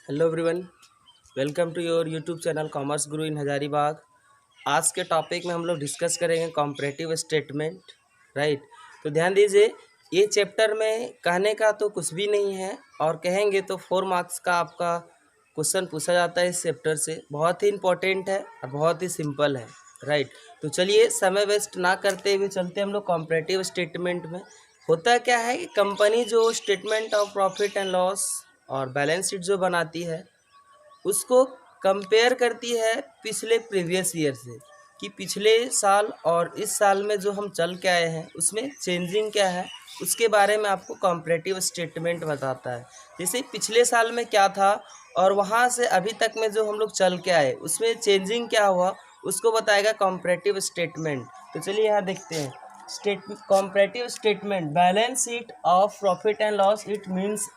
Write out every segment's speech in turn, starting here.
Hello everyone, welcome to your YouTube channel Commerce Guru in Hazaribagh. आज के topic में हम लोग डिस्कस करेंगे कॉम्परेटिव स्टेटमेंट। राइट, तो ध्यान दीजिए, ये चैप्टर में कहने का तो कुछ भी नहीं है और कहेंगे तो 4 मार्क्स का आपका क्वेश्चन पूछा जाता है इस चैप्टर से। बहुत ही इंपॉर्टेंट है और बहुत ही सिंपल है। राइट, तो चलिए समय वेस्ट ना करते हुए चलते हम लोग कॉम्परेटिव स्टेटमेंट में। होता क्या है कि कंपनी जो statement of profit and loss और बैलेंस शीट जो बनाती है उसको कंपेयर करती है पिछले प्रीवियस ईयर से, कि पिछले साल और इस साल में जो हम चल के आए हैं उसमें चेंजिंग क्या है, उसके बारे में आपको कॉम्परेटिव स्टेटमेंट बताता है। जैसे पिछले साल में क्या था और वहाँ से अभी तक में जो हम लोग चल के आए उसमें चेंजिंग क्या हुआ, उसको बताएगा कॉम्परेटिव स्टेटमेंट। तो चलिए यहाँ देखते हैं comparative statement. Balance sheet of profit and loss, it means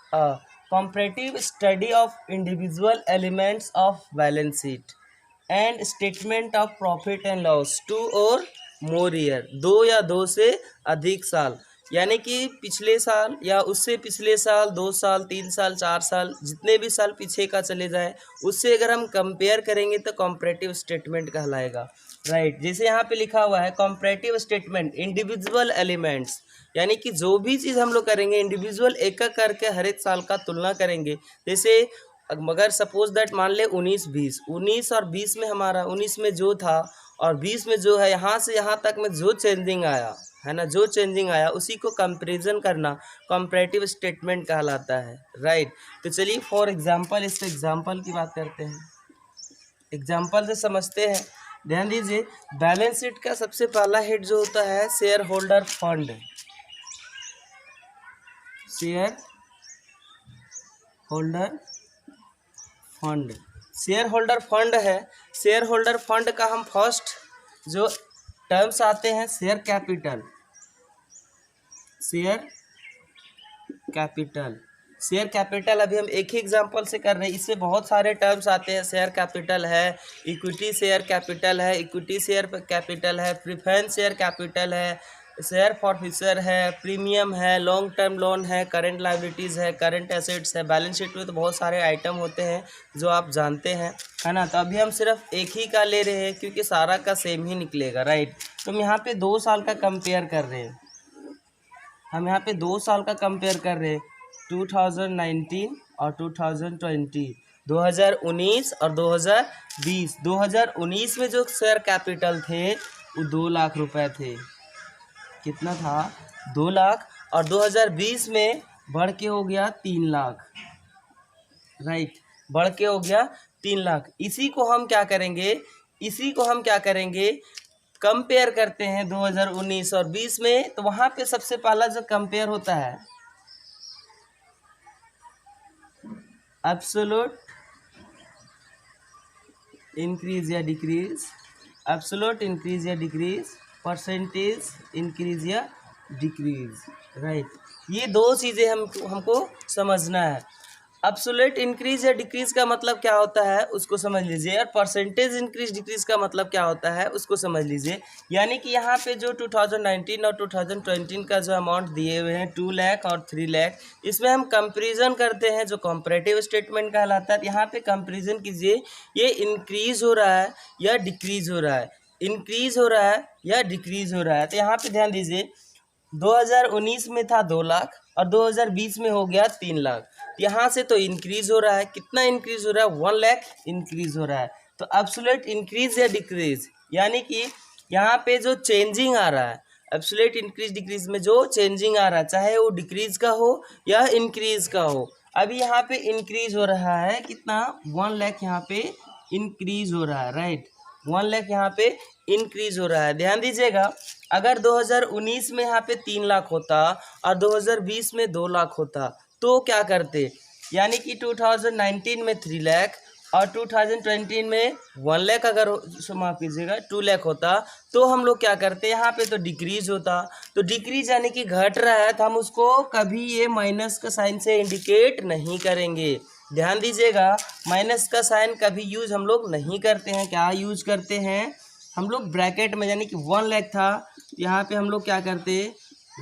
comparative study of individual elements of balance sheet and statement of profit and loss 2 or more year, 2 या 2 से अधिक साल, यानी कि पिछले साल या उससे पिछले साल, 2 साल, 3 साल, 4 साल, जितने भी साल पीछे का चले जाए उससे अगर हम कंपेयर करेंगे तो कॉम्परेटिव स्टेटमेंट कहलाएगा। राइट, जैसे यहाँ पे लिखा हुआ है कॉम्परेटिव स्टेटमेंट इंडिविजुअल एलिमेंट्स, यानी कि जो भी चीज़ हम लोग करेंगे इंडिविजुअल एक एक करके हर एक साल का तुलना करेंगे। जैसे मगर सपोज दैट मान ले 19-20, 19 और 20 में हमारा 19 में जो था और 20 में जो है, यहाँ से यहाँ तक में जो चेंजिंग आया है ना, जो चेंजिंग आया उसी को कंपैरिजन करना कॉम्परेटिव स्टेटमेंट कहलाता है। राइट, तो चलिए फॉर एग्जांपल इससे एग्जांपल की बात करते हैं, एग्जांपल से समझते हैं। ध्यान दीजिए, बैलेंस शीट का सबसे पहला हेड जो होता है share holder fund, share holder fund, share holder fund है। शेयर होल्डर फंड का हम फर्स्ट जो टर्म्स आते हैं share capital, share capital, share capital अभी हम एक ही एग्जांपल से कर रहे हैं, इससे बहुत सारे टर्म्स आते हैं। शेयर कैपिटल है, इक्विटी शेयर कैपिटल है, इक्विटी शेयर कैपिटल है, प्रेफरेंस शेयर कैपिटल है, शेयर फॉरफिचर है, प्रीमियम है, लॉन्ग टर्म लोन है, करंट लायबिलिटीज़ है, करंट एसेट्स है। बैलेंस शीट में तो बहुत सारे आइटम होते हैं जो आप जानते हैं, है ना। तो अभी हम सिर्फ एक ही का ले रहे हैं क्योंकि सारा का सेम ही निकलेगा। राइट, तो हम यहाँ पे 2 साल का कंपेयर कर रहे हैं, हम यहाँ पे 2 साल का कंपेयर कर रहे हैं, 2019 और 2020, 2019 और 2020। 2019 में जो शेयर कैपिटल थे वो 2 लाख रुपए थे, कितना था 2 लाख, और 2020 में बढ़ के हो गया 3 लाख। राइट, बढ़ के हो गया 3 लाख। इसी को हम क्या करेंगे, कंपेयर करते हैं 2019 और 20 में। तो वहाँ पे सबसे पहला जो कंपेयर होता है एब्सोल्यूट इंक्रीज या डिक्रीज, एब्सोल्यूट इंक्रीज या डिक्रीज, परसेंटेज इंक्रीज या डिक्रीज। राइट, ये 2 चीज़ें हमको समझना है। एब्सोल्यूट इंक्रीज या डिक्रीज का मतलब क्या होता है उसको समझ लीजिए, और परसेंटेज इंक्रीज डिक्रीज का मतलब क्या होता है उसको समझ लीजिए। यानी कि यहाँ पे जो 2019 और 2020 का जो अमाउंट दिए हुए हैं 2 लाख और 3 लाख, इसमें हम कंपैरिजन करते हैं जो कॉम्परेटिव स्टेटमेंट कहलाता है। यहाँ पे कंपैरिजन कीजिए, ये इंक्रीज हो रहा है या डिक्रीज हो रहा है, इंक्रीज हो रहा है या डिक्रीज हो रहा है। तो यहाँ पे ध्यान दीजिए, 2019 में था 2 लाख और 2020 में हो गया 3 लाख। यहाँ से तो इंक्रीज हो रहा है, कितना इंक्रीज हो रहा है, 1 लाख इंक्रीज हो रहा है। तो एब्सोल्यूट इंक्रीज या डिक्रीज, यानी कि यहाँ पे जो चेंजिंग आ रहा है, एब्सोल्यूट इंक्रीज डिक्रीज में जो चेंजिंग आ रहा है, चाहे वो डिक्रीज का हो या इंक्रीज का हो। अभी यहाँ पे इंक्रीज हो रहा है कितना, 1 लाख यहाँ पे इंक्रीज हो रहा है। राइट, 1 लाख यहाँ पे इंक्रीज हो रहा है। ध्यान दीजिएगा, अगर 2019 में यहाँ पे 3 लाख होता और 2020 में 2 लाख होता तो क्या करते, यानी कि 2019 में 3 लाख और 2020 में 1 लाख, अगर माफ कीजिएगा 2 लाख होता तो हम लोग क्या करते, यहाँ पे तो डिक्रीज होता। तो डिक्रीज यानी कि घट रहा है, तो हम उसको कभी ये माइनस का साइन से इंडिकेट नहीं करेंगे। ध्यान दीजिएगा, माइनस का साइन कभी यूज हम लोग नहीं करते हैं। क्या यूज करते हैं हम लोग, ब्रैकेट में, यानी कि 1 लाख था, यहाँ पे हम लोग क्या करते,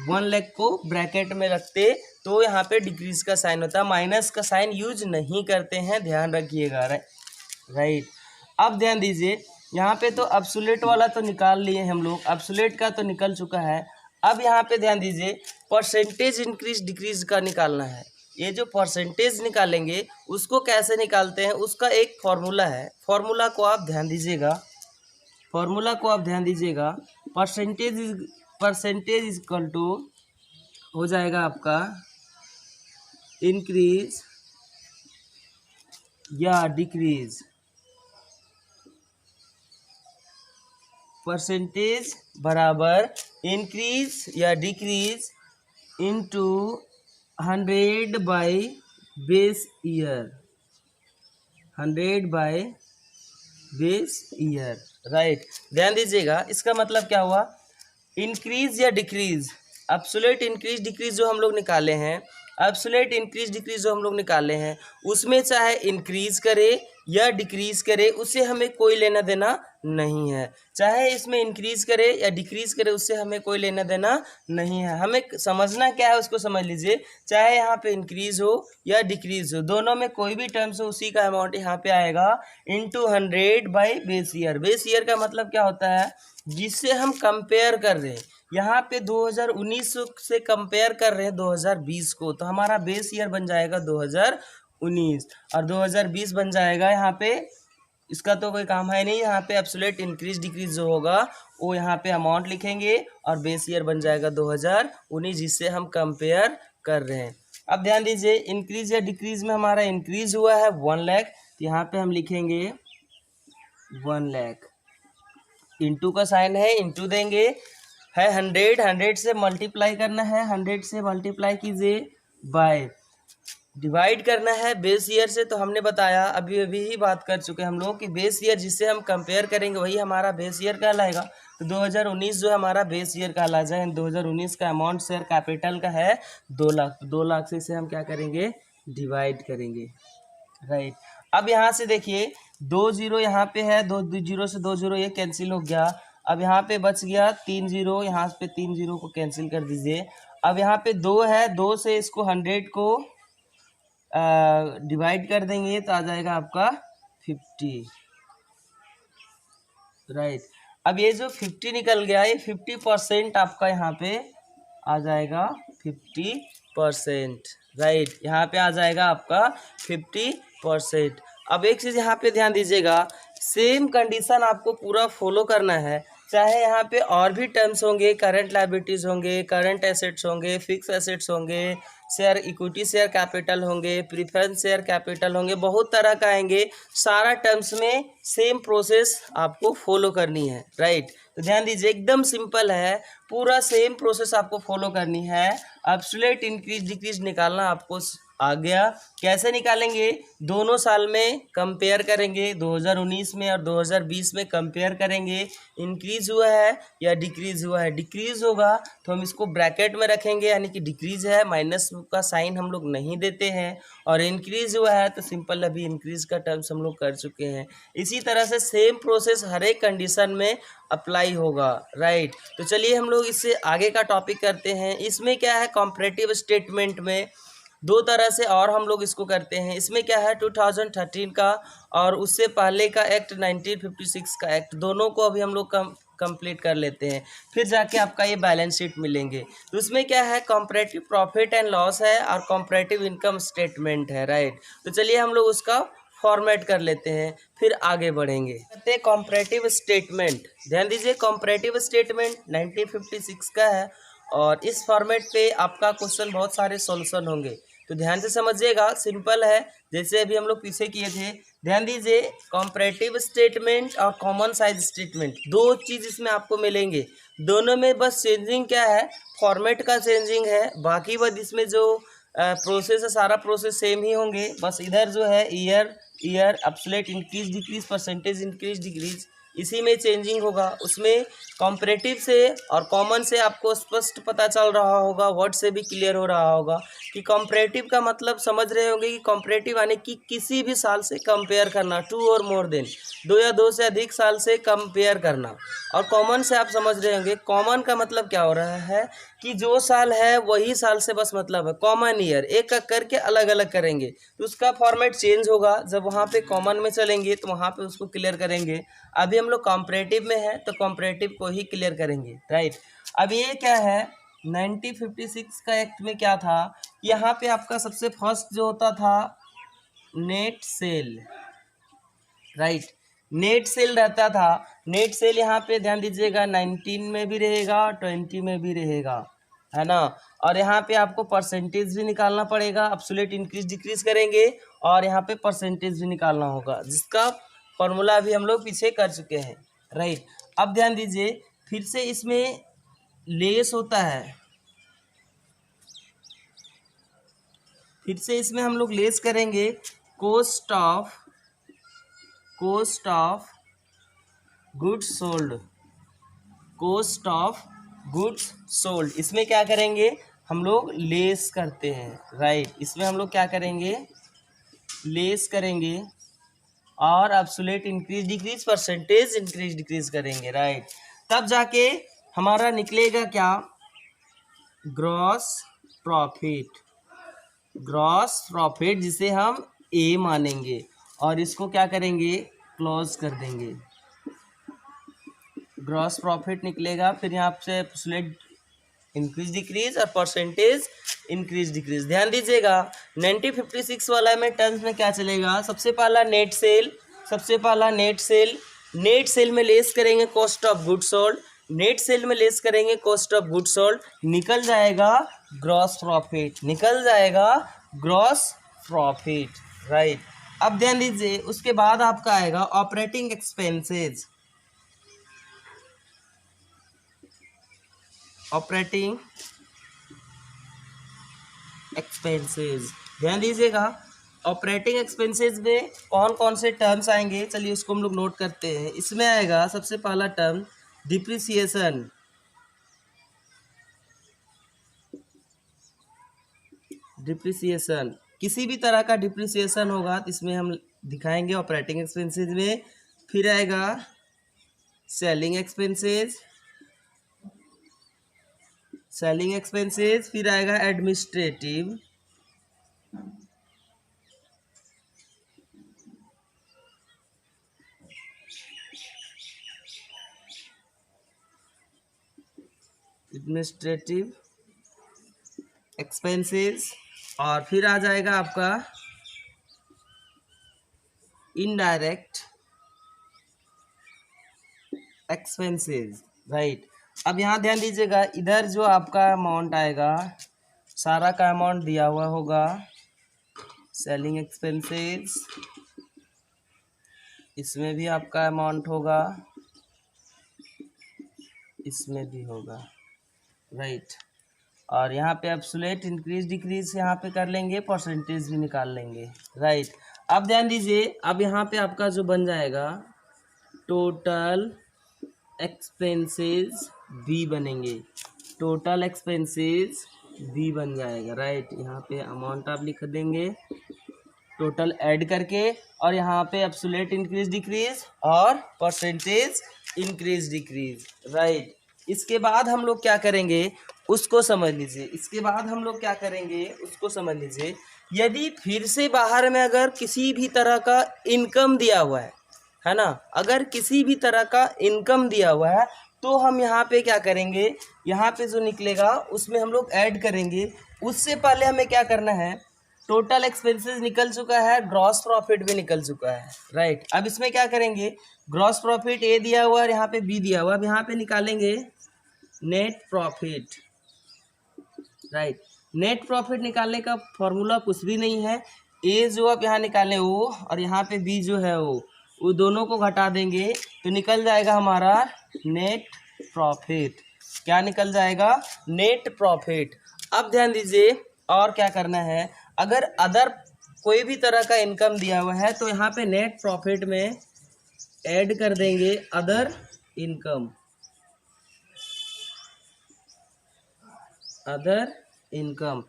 1 लाख को ब्रैकेट में रखते तो यहाँ पे डिक्रीज का साइन होता है, माइनस का साइन यूज नहीं करते हैं, ध्यान रखिएगा। राइट। अब ध्यान दीजिए, यहाँ पे तो एब्सोल्यूट वाला तो निकाल लिए हम लोग, एब्सोल्यूट का तो निकल चुका है। अब यहाँ पे ध्यान दीजिए, परसेंटेज इंक्रीज डिक्रीज का निकालना है। ये जो परसेंटेज निकालेंगे उसको कैसे निकालते हैं, उसका एक फॉर्मूला है। फॉर्मूला को आप ध्यान दीजिएगा, परसेंटेज इज इक्वल टू हो जाएगा आपका इंक्रीज या डिक्रीज। परसेंटेज बराबर इंक्रीज या decrease into 100 by base year, 100 by base year. Right. ध्यान दीजिएगा, इसका मतलब क्या हुआ, इंक्रीज या डिक्रीज, एब्सोल्यूट इंक्रीज डिक्रीज जो हम लोग निकाले हैं, एब्सोल्यूट इंक्रीज डिक्रीज जो हम लोग निकाले हैं, उसमें चाहे इंक्रीज करे या डिक्रीज करे उससे हमें कोई लेना देना नहीं है। चाहे इसमें इंक्रीज करे या डिक्रीज करे उससे हमें कोई लेना देना नहीं है। हमें समझना क्या है उसको समझ लीजिए, चाहे यहाँ पे इंक्रीज हो या डिक्रीज हो, दोनों में कोई भी टर्म्स हो उसी का अमाउंट यहाँ पे आएगा into 100 by base year. Base year का मतलब क्या होता है, जिससे हम कंपेयर कर रहे हैं। यहाँ पे 2019 से कंपेयर कर रहे हैं 2020 को, तो हमारा बेस ईयर बन जाएगा 2019 और 2020 बन जाएगा यहाँ पे, इसका तो कोई काम है नहीं। यहाँ पे एब्सोल्यूट इंक्रीज डिक्रीज जो होगा वो यहाँ पे अमाउंट लिखेंगे और बेस ईयर बन जाएगा 2019, जिससे हम कंपेयर कर रहे हैं। अब ध्यान दीजिए, इंक्रीज या डिक्रीज में हमारा इंक्रीज हुआ है 1 लाख, तो यहाँ पे हम लिखेंगे 1 लाख, इंटू का साइन है, इंटू देंगे, है 100 से मल्टीप्लाई करना है, 100 से मल्टीप्लाई कीजिए बाय, डिवाइड करना है बेस ईयर से। तो हमने बताया अभी ही बात कर चुके हम लोग कि बेस ईयर जिससे हम कंपेयर करेंगे वही हमारा बेस ईयर कहलाएगा। तो 2019 जो हमारा बेस ईयर कहला जाए, 2019 का अमाउंट शेयर कैपिटल का है 2 लाख, 2 लाख से इसे हम क्या करेंगे, डिवाइड करेंगे। राइट। अब यहाँ से देखिए 2 जीरो यहाँ पे है, 2 जीरो से 2 जीरो ये कैंसिल हो गया। अब यहाँ पे बच गया 3 जीरो, यहाँ पे 3 जीरो को कैंसिल कर दीजिए। अब यहाँ पे 2 है, 2 से इसको 100 को डिवाइड कर देंगे तो आ जाएगा आपका 50। राइट। अब ये जो 50 निकल गया, ये 50% आपका यहाँ पे आ जाएगा 50%। राइट, यहाँ पे आ जाएगा आपका 50%। अब एक चीज़ यहाँ पे ध्यान दीजिएगा, सेम कंडीशन आपको पूरा फॉलो करना है। चाहे यहाँ पे और भी टर्म्स होंगे, करंट लायबिलिटीज़ होंगे, करंट एसेट्स होंगे, फिक्स एसेट्स होंगे, शेयर इक्विटी शेयर कैपिटल होंगे, प्रीफरेंस शेयर कैपिटल होंगे, बहुत तरह का आएंगे। सारा टर्म्स में सेम प्रोसेस आपको फॉलो करनी है। राइट, तो ध्यान दीजिए, एकदम सिंपल है, पूरा सेम प्रोसेस आपको फॉलो करनी है। एब्सोल्यूट इंक्रीज डिक्रीज निकालना आपको आ गया। कैसे निकालेंगे, दोनों साल में कंपेयर करेंगे, 2019 में और 2020 में कंपेयर करेंगे। इंक्रीज हुआ है या डिक्रीज हुआ है, डिक्रीज होगा तो हम इसको ब्रैकेट में रखेंगे, यानी कि डिक्रीज है, माइनस का साइन हम लोग नहीं देते हैं। और इंक्रीज हुआ है तो सिंपल अभी इंक्रीज का टर्म्स हम लोग कर चुके हैं। इसी तरह से सेम प्रोसेस हर एक कंडीशन में अप्लाई होगा। राइट, तो चलिए हम लोग इससे आगे का टॉपिक करते हैं। इसमें क्या है, कॉम्परेटिव स्टेटमेंट में दो तरह से और हम लोग इसको करते हैं। इसमें क्या है, 2013 का और उससे पहले का एक्ट 1956 का एक्ट, दोनों को अभी हम लोग कंप्लीट कर लेते हैं, फिर जाके आपका ये बैलेंस शीट मिलेंगे। तो उसमें क्या है, कॉम्परेटिव प्रॉफिट एंड लॉस है और कॉम्परेटिव इनकम स्टेटमेंट है। राइट, तो चलिए हम लोग उसका फॉर्मेट कर लेते हैं, फिर आगे बढ़ेंगे। कहते हैं कॉम्परेटिव स्टेटमेंट। ध्यान दीजिए, कॉम्परेटिव स्टेटमेंट 1956 का है और इस फॉर्मेट पे आपका क्वेश्चन बहुत सारे सॉल्यूशन होंगे, तो ध्यान से समझिएगा। सिंपल है, जैसे अभी हम लोग पीछे किए थे। ध्यान दीजिए, कॉम्परेटिव स्टेटमेंट और कॉमन साइज स्टेटमेंट, दो चीज़ इसमें आपको मिलेंगे। दोनों में बस चेंजिंग क्या है, फॉर्मेट का चेंजिंग है, बाकी बस इसमें जो प्रोसेस है सारा प्रोसेस सेम ही होंगे। बस इधर जो है year absolute increase decrease, percentage increase decrease, इसी में चेंजिंग होगा। उसमें कॉम्परेटिव से और कॉमन से आपको स्पष्ट पता चल रहा होगा, वर्ड से भी क्लियर हो रहा होगा कि कॉम्परेटिव का मतलब समझ रहे होंगे कि कॉम्परेटिव यानी कि किसी भी साल से कंपेयर करना, 2 और मोर देन, 2 या 2 से अधिक साल से कंपेयर करना। और कॉमन से आप समझ रहे होंगे, कॉमन का मतलब क्या हो रहा है कि जो साल है वही साल से बस मतलब है, कॉमन ईयर, एक एक करके अलग अलग करेंगे तो उसका फॉर्मेट चेंज होगा। जब वहाँ पे कॉमन में चलेंगे तो वहाँ पे उसको क्लियर करेंगे। अभी हम लोग कॉम्परेटिव में है तो कॉम्परेटिव को ही क्लियर करेंगे, राइट। अब ये क्या है, 1956 का एक्ट में क्या था, यहाँ पे आपका सबसे फर्स्ट जो होता था net cell, right, net cell रहता था। नेट सेल यहाँ पे ध्यान दीजिएगा 19 में भी रहेगा, 20 में भी रहेगा, है ना। और यहाँ पे आपको परसेंटेज भी निकालना पड़ेगा, एब्सोल्यूट इंक्रीज डिक्रीज करेंगे और यहाँ पे परसेंटेज भी निकालना होगा, जिसका फॉर्मूला भी हम लोग पीछे कर चुके हैं, राइट। अब ध्यान दीजिए, फिर से इसमें लेस होता है, फिर से इसमें हम लोग लेस करेंगे cost of goods sold, cost of goods sold, इसमें क्या करेंगे हम लोग लेस करते हैं, राइट। इसमें हम लोग क्या करेंगे, लेस करेंगे और absolute increase decrease, percentage increase decrease करेंगे, राइट। तब जाके हमारा निकलेगा क्या, ग्रॉस प्रॉफिट, ग्रॉस प्रॉफिट जिसे हम ए मानेंगे और इसको क्या करेंगे, क्लोज कर देंगे, ग्रॉस प्रॉफिट निकलेगा। फिर यहाँ से एब्सोल्यूट इंक्रीज डिक्रीज और परसेंटेज इंक्रीज डिक्रीज। ध्यान दीजिएगा 1956 वाला में टर्म्स में क्या चलेगा, सबसे पहला नेट सेल, सबसे पहला नेट सेल, नेट सेल में लेस करेंगे cost of good sold, net cell में लेस करेंगे कॉस्ट ऑफ गुड सोल्ड, निकल जाएगा ग्रॉस प्रॉफिट, निकल जाएगा ग्रॉस प्रॉफिट, राइट। अब ध्यान दीजिए उसके बाद आपका आएगा ऑपरेटिंग एक्सपेंसेस, ऑपरेटिंग एक्सपेंसेस। ध्यान दीजिएगा ऑपरेटिंग एक्सपेंसेस में कौन कौन से टर्म्स आएंगे, चलिए उसको हम लोग नोट करते हैं। इसमें आएगा सबसे पहला टर्म डिप्रिसिएशन, डिप्रिसिएशन, किसी भी तरह का डिप्रिसिएशन होगा तो इसमें हम दिखाएंगे ऑपरेटिंग एक्सपेंसेस में। फिर आएगा सेलिंग एक्सपेंसेस, सेलिंग एक्सपेंसेस, फिर आएगा एडमिनिस्ट्रेटिव, एडमिनिस्ट्रेटिव एक्सपेंसेस, और फिर आ जाएगा आपका इनडायरेक्ट एक्सपेंसेस, राइट। अब यहाँ ध्यान दीजिएगा इधर जो आपका अमाउंट आएगा सारा का अमाउंट दिया हुआ होगा, सेलिंग एक्सपेंसेस, इसमें भी आपका अमाउंट होगा, इसमें भी होगा, राइट। और यहाँ पे एब्सोल्यूट इंक्रीज डिक्रीज यहाँ पे कर लेंगे, परसेंटेज भी निकाल लेंगे, राइट। अब ध्यान दीजिए अब यहाँ पे आपका जो बन जाएगा टोटल एक्सपेंसेस बी बनेंगे, टोटल एक्सपेंसेस बी बन जाएगा, राइट। यहाँ पे अमाउंट आप लिख देंगे टोटल ऐड करके, और यहाँ पे एब्सोल्यूट इंक्रीज डिक्रीज और परसेंटेज इंक्रीज डिक्रीज, राइट। इसके बाद हम लोग क्या करेंगे उसको समझ लीजिए, इसके बाद हम लोग क्या करेंगे उसको समझ लीजिए। यदि फिर से बाहर में अगर किसी भी तरह का इनकम दिया हुआ है ना, अगर किसी भी तरह का इनकम दिया हुआ है तो हम यहाँ पे क्या करेंगे, यहाँ पे जो निकलेगा उसमें हम लोग ऐड करेंगे। उससे पहले हमें क्या करना है, टोटल एक्सपेंसेस निकल चुका है, ग्रॉस प्रॉफिट भी निकल चुका है, राइट। अब इसमें क्या करेंगे, ग्रॉस प्रॉफिट ए दिया हुआ है, यहाँ पे बी दिया हुआ है, अब यहाँ पे निकालेंगे net profit, right. Net profit निकालने का फॉर्मूला कुछ भी नहीं है, ए जो आप यहाँ निकालें वो और यहाँ पे बी जो है वो दोनों को घटा देंगे तो निकल जाएगा हमारा नेट प्रॉफिट। क्या निकल जाएगा, नेट प्रॉफिट। अब ध्यान दीजिए और क्या करना है, अगर अदर कोई भी तरह का इनकम दिया हुआ है तो यहाँ पे नेट प्रॉफिट में ऐड कर देंगे other income, other income,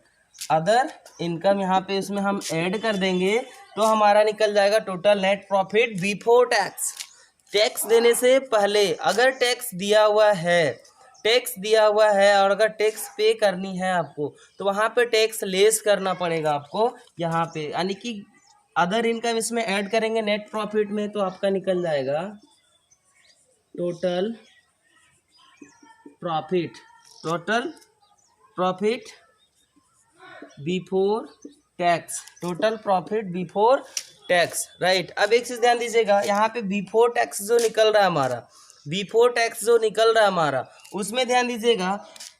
other income यहाँ पे इसमें हम ऐड कर देंगे तो हमारा निकल जाएगा total net profit before tax. Tax देने से पहले अगर टैक्स दिया हुआ है, टैक्स दिया हुआ है और अगर टैक्स पे करनी है आपको तो वहाँ पे टैक्स लेस करना पड़ेगा आपको यहाँ पे, यानी कि अदर इनकम इसमें ऐड करेंगे नेट प्रॉफिट में तो आपका निकल जाएगा total profit, total profit before tax, total profit before tax, right. अब एक चीज ध्यान दीजिएगा, यहाँ पे बिफोर टैक्स जो निकल रहा है हमारा, बिफोर टैक्स जो निकल रहा है हमारा, उसमें ध्यान दीजिएगा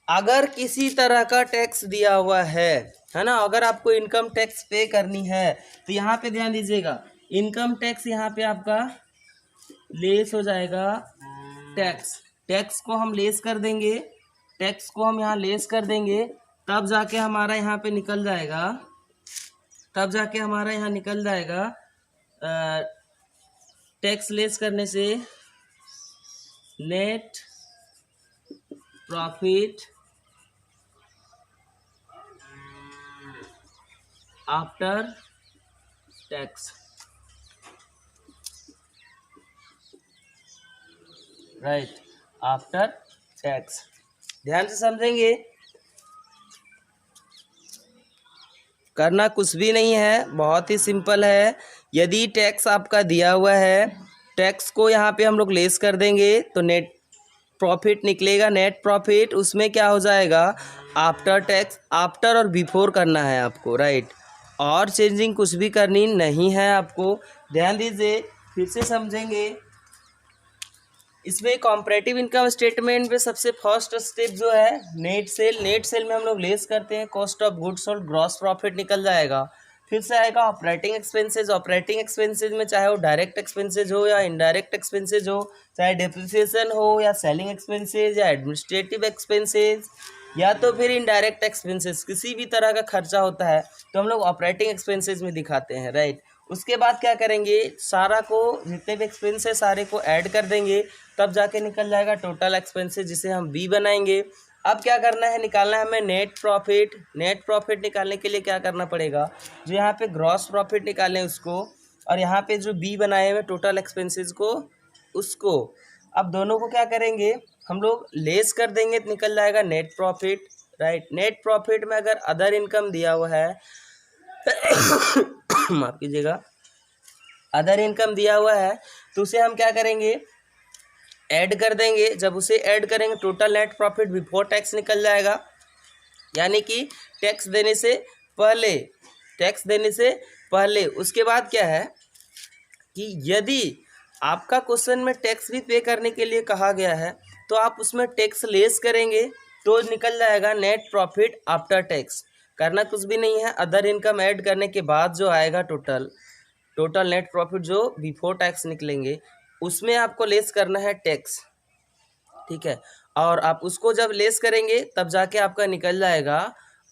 अगर किसी तरह का टैक्स दिया हुआ है ना, अगर आपको इनकम टैक्स पे करनी है तो यहाँ पे ध्यान दीजिएगा इनकम टैक्स यहाँ पे आपका लेस हो जाएगा टैक्स, टैक्स को हम लेस कर देंगे, टैक्स को हम यहाँ लेस कर देंगे तब जाके हमारा यहाँ पे निकल जाएगा, तब जाके हमारा यहाँ निकल जाएगा टैक्स लेस करने से net profit after tax, right, after tax. ध्यान से समझेंगे, करना कुछ भी नहीं है, बहुत ही सिंपल है। यदि टैक्स आपका दिया हुआ है, टैक्स को यहाँ पे हम लोग लेस कर देंगे तो नेट प्रॉफिट निकलेगा, नेट प्रॉफिट उसमें क्या हो जाएगा आफ्टर टैक्स, आफ्टर और बिफोर करना है आपको, राइट, और चेंजिंग कुछ भी करनी नहीं है आपको। ध्यान दीजिए, फिर से समझेंगे। इसमें कॉम्परेटिव इनकम स्टेटमेंट में सबसे फर्स्ट स्टेप जो है नेट सेल, नेट सेल में हम लोग लेस करते हैं cost of goods sold, gross profit निकल जाएगा। फिर से आएगा ऑपरेटिंग एक्सपेंसेस, ऑपरेटिंग एक्सपेंसेस में चाहे वो डायरेक्ट एक्सपेंसेज हो या इनडायरेक्ट एक्सपेंसेज हो, चाहे डेप्रिसिएशन हो या सेलिंग एक्सपेंसेज या एडमिनिस्ट्रेटिव एक्सपेंसेज या तो फिर इनडायरेक्ट एक्सपेंसेस, किसी भी तरह का खर्चा होता है तो हम लोग ऑपरेटिंग एक्सपेंसेस में दिखाते हैं, राइट। उसके बाद क्या करेंगे, सारा को जितने भी एक्सपेंस है सारे को ऐड कर देंगे तब जाके निकल जाएगा टोटल एक्सपेंसेस जिसे हम बी बनाएंगे। अब क्या करना है, निकालना है हमें नेट प्रॉफिट। नेट प्रॉफिट निकालने के लिए क्या करना पड़ेगा, जो यहाँ पे ग्रॉस प्रॉफिट निकालें उसको, और यहाँ पे जो बी बनाए हुए टोटल एक्सपेंसेस को उसको, अब दोनों को क्या करेंगे हम लोग लेस कर देंगे तो निकल जाएगा net profit, right. Net profit में अगर अदर इनकम दिया हुआ है माफ कीजिएगा, अदर इनकम दिया हुआ है तो उसे हम क्या करेंगे ऐड कर देंगे। जब उसे ऐड करेंगे total net profit before tax निकल जाएगा, यानी कि टैक्स देने से पहले, टैक्स देने से पहले। उसके बाद क्या है कि यदि आपका क्वेश्चन में टैक्स भी पे करने के लिए कहा गया है तो आप उसमें टैक्स लेस करेंगे तो निकल जाएगा नेट प्रॉफिट आफ्टर टैक्स। करना कुछ भी नहीं है, अदर इनकम ऐड करने के बाद जो आएगा टोटल नेट प्रॉफिट जो बिफोर टैक्स निकलेंगे उसमें आपको लेस करना है टैक्स, ठीक है। और आप उसको जब लेस करेंगे तब जाके आपका निकल जाएगा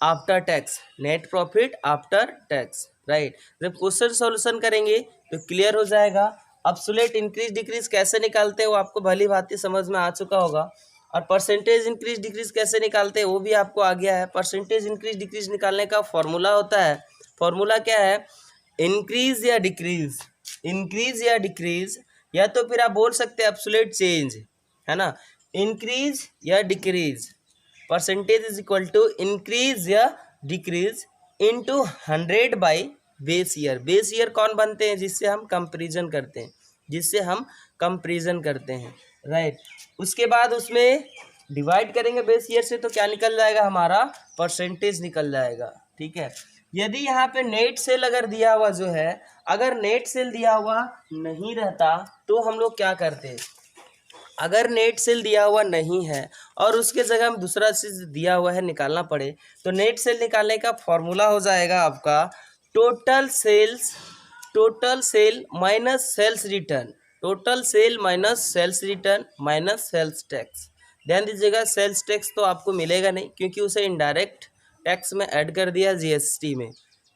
after tax, net profit after tax, right. जब क्वेश्चन सॉल्यूशन करेंगे तो क्लियर हो जाएगा। एब्सोल्यूट इंक्रीज डिक्रीज कैसे निकालते हैं वो आपको भली भांति समझ में आ चुका होगा, और परसेंटेज इंक्रीज डिक्रीज कैसे निकालते हैं वो भी आपको आ गया है। परसेंटेज इंक्रीज डिक्रीज निकालने का फॉर्मूला होता है, फॉर्मूला क्या है, इंक्रीज या डिक्रीज, इंक्रीज या डिक्रीज, या तो फिर आप बोल सकते हैं एब्सोल्यूट चेंज, है ना, इंक्रीज या decrease, percentage is equal to increase या decrease into 100 by base year. Base year कौन बनते हैं, जिससे हम कंपैरिजन करते हैं, जिससे हम कंपैरिजन करते हैं, राइट। उसके बाद उसमें डिवाइड करेंगे बेस ईयर से तो क्या निकल जाएगा हमारा परसेंटेज निकल जाएगा, ठीक है। यदि यहाँ पे नेट सेल अगर दिया हुआ जो है, अगर नेट सेल दिया हुआ नहीं रहता तो हम लोग क्या करते हैं, अगर नेट सेल दिया हुआ नहीं है और उसके जगह हम दूसरा चीज दिया हुआ है निकालना पड़े तो नेट सेल निकालने का फॉर्मूला हो जाएगा आपका total sale minus sales return, total sale minus sales return minus sales tax. ध्यान दीजिएगा, सेल्स टैक्स तो आपको मिलेगा नहीं क्योंकि उसे इनडायरेक्ट टैक्स में ऐड कर दिया जीएसटी में,